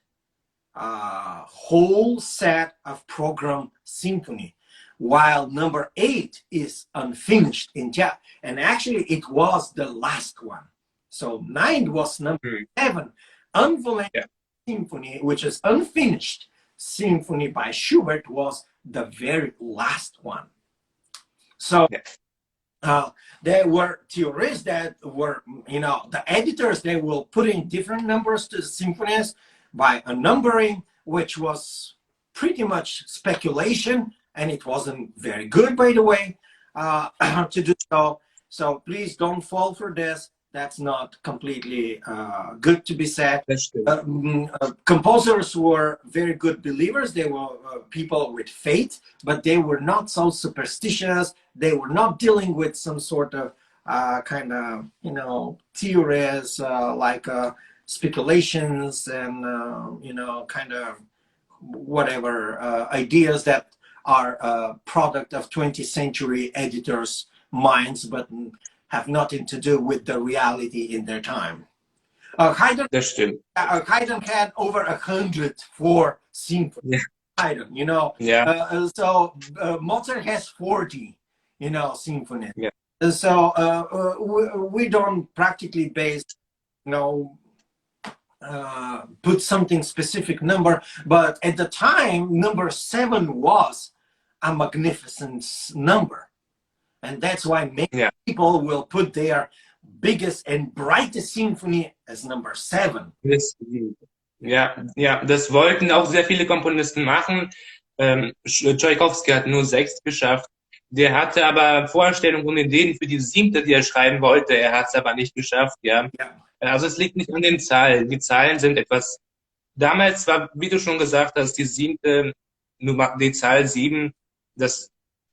whole set of program symphony, while number 8 is unfinished in jazz. And actually, it was the last one. So 9 was number 7, unfinished symphony, which is unfinished symphony by Schubert, was the very last one. So there were theories that were, you know, the editors, they will put in different numbers to the symphonies by a numbering, which was pretty much speculation, and it wasn't very good, by the way, to do so. So please don't fall for this. That's not completely good to be said. Composers were very good believers. They were people with faith, but they were not so superstitious. They were not dealing with some sort of kind of, you know, theories like speculations and, you know, kind of whatever ideas that are a product of 20th century editors' minds, but have nothing to do with the reality in their time. Haydn had over 104 symphonies. Haydn, you know. So Mozart has 40, you know, symphonies. So we don't practically base, you know, put something specific number, but at the time, number 7 was a magnificent number. And that's why many people will put their biggest and brightest symphony as number 7. Ja, das wollten auch sehr viele Komponisten machen. Tchaikovsky hat nur 6 geschafft. Der hatte aber Vorstellungen und Ideen für die 7., die er schreiben wollte. Er hat es aber nicht geschafft, Also es liegt nicht an den Zahlen. Die Zahlen sind etwas... Damals war, wie du schon gesagt hast, die 7., die Zahl 7, das,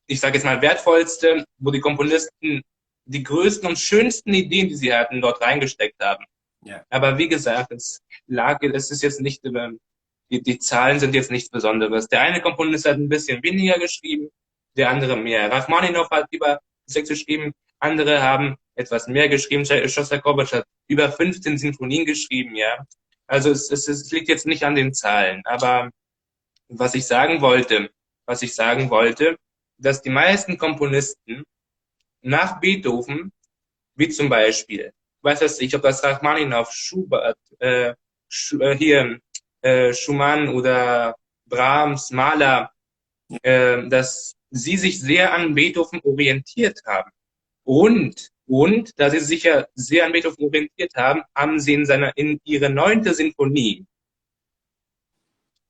ich sage jetzt mal, wertvollste, wo die Komponisten die größten und schönsten Ideen, die sie hatten, dort reingesteckt haben. Yeah. Aber wie gesagt, es ist jetzt nicht, die Zahlen sind jetzt nichts Besonderes. Der eine Komponist hat ein bisschen weniger geschrieben, der andere mehr. Rachmaninow hat über 6 geschrieben, andere haben etwas mehr geschrieben. Schostakowitsch hat über 15 Sinfonien geschrieben, ja. Also es liegt jetzt nicht an den Zahlen. Aber was ich sagen wollte, dass die meisten Komponisten nach Beethoven, wie zum Beispiel, weiß das ich, ob das Rachmaninow, Schubert, Schumann oder Brahms, Mahler, dass sie sich sehr an Beethoven orientiert haben. Und da sie sich ja sehr an Beethoven orientiert haben, haben sie in ihre 9. Sinfonie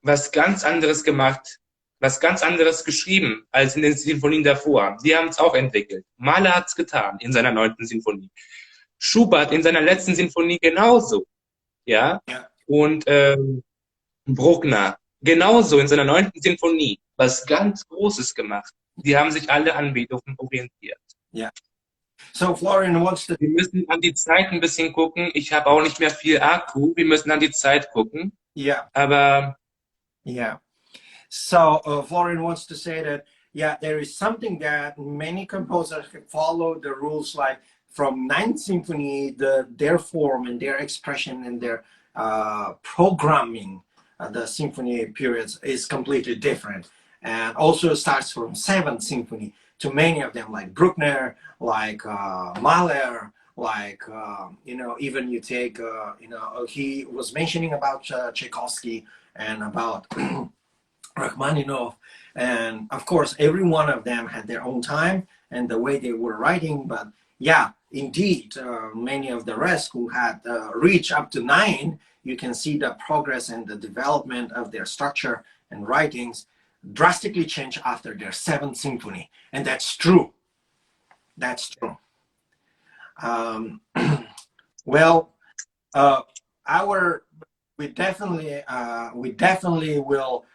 was ganz anderes gemacht, was ganz anderes geschrieben als in den Sinfonien davor. Die haben es auch entwickelt. Mahler hat es getan in seiner 9. Sinfonie. Schubert in seiner letzten Sinfonie genauso. Ja. Yeah. Und Bruckner genauso in seiner 9. Sinfonie. Was ganz Großes gemacht. Die haben sich alle an Beethoven orientiert. Yeah. So, Florian, what's the... Wir müssen an die Zeit ein bisschen gucken. Ich habe auch nicht mehr viel Akku. Wir müssen an die Zeit gucken. Yeah. Aber... Yeah. So, Florian wants to say that, yeah, there is something that many composers follow the rules, like from 9th Symphony, their form and their expression and their programming, the symphony periods is completely different. And also starts from 7th Symphony to many of them, like Bruckner, like Mahler, like, you know, even you take, you know, he was mentioning about Tchaikovsky and about Rachmaninoff, and of course every one of them had their own time and the way they were writing. But yeah, indeed, many of the rest who had reached up to 9, you can see the progress and the development of their structure and writings drastically change after their 7th Symphony, and that's true. That's true. Well, we definitely will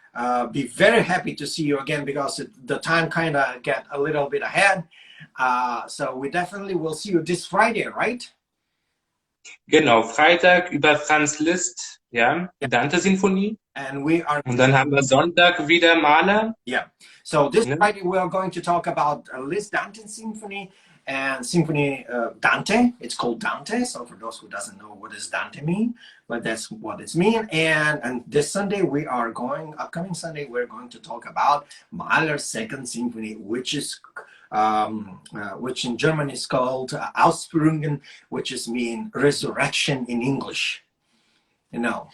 be very happy to see you again, because the time kind of get a little bit ahead. So we definitely will see you this Friday, right? Genau, Freitag über Franz Liszt, ja, Dante-Sinfonie. And we are... Und dann haben wir Sonntag wieder Mahler. Yeah. So this Friday we are going to talk about Liszt Dante Symphony and Symphony Dante. It's called Dante. So for those who doesn't know what does Dante mean, but that's what it's mean. And this Sunday upcoming Sunday, we're going to talk about Mahler's 2nd Symphony, which is which in German is called Ausführungen, which is mean resurrection in English. You know.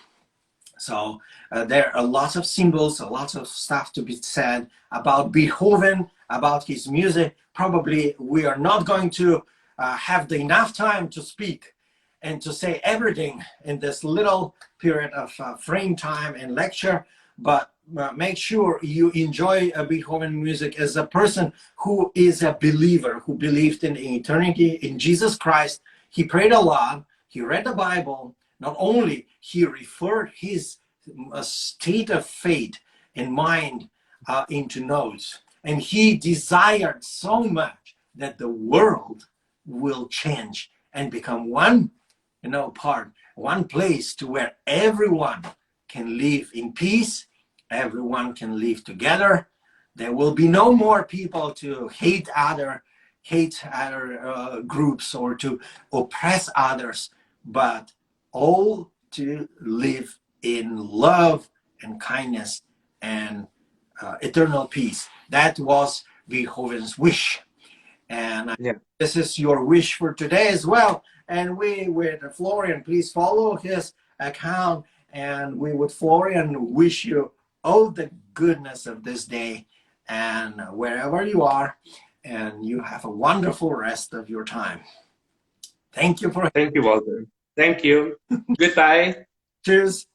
So there are lots of symbols, a lot of stuff to be said about Beethoven, about his music. Probably we are not going to have enough time to speak and to say everything in this little period of frame time and lecture, but make sure you enjoy Beethoven music as a person who is a believer, who believed in eternity, in Jesus Christ. He prayed a lot, he read the Bible. Not only he referred his state of faith and mind into notes, and he desired so much that the world will change and become one, you know, one place to where everyone can live in peace, everyone can live together. There will be no more people to hate other groups or to oppress others, but all to live in love and kindness and eternal peace. That was Beethoven's wish. And this is your wish for today as well. And we, with Florian, please follow his account. And we, with Florian, wish you all the goodness of this day and wherever you are. And you have a wonderful rest of your time. Thank you, Walter. Thank you. Goodbye. Cheers.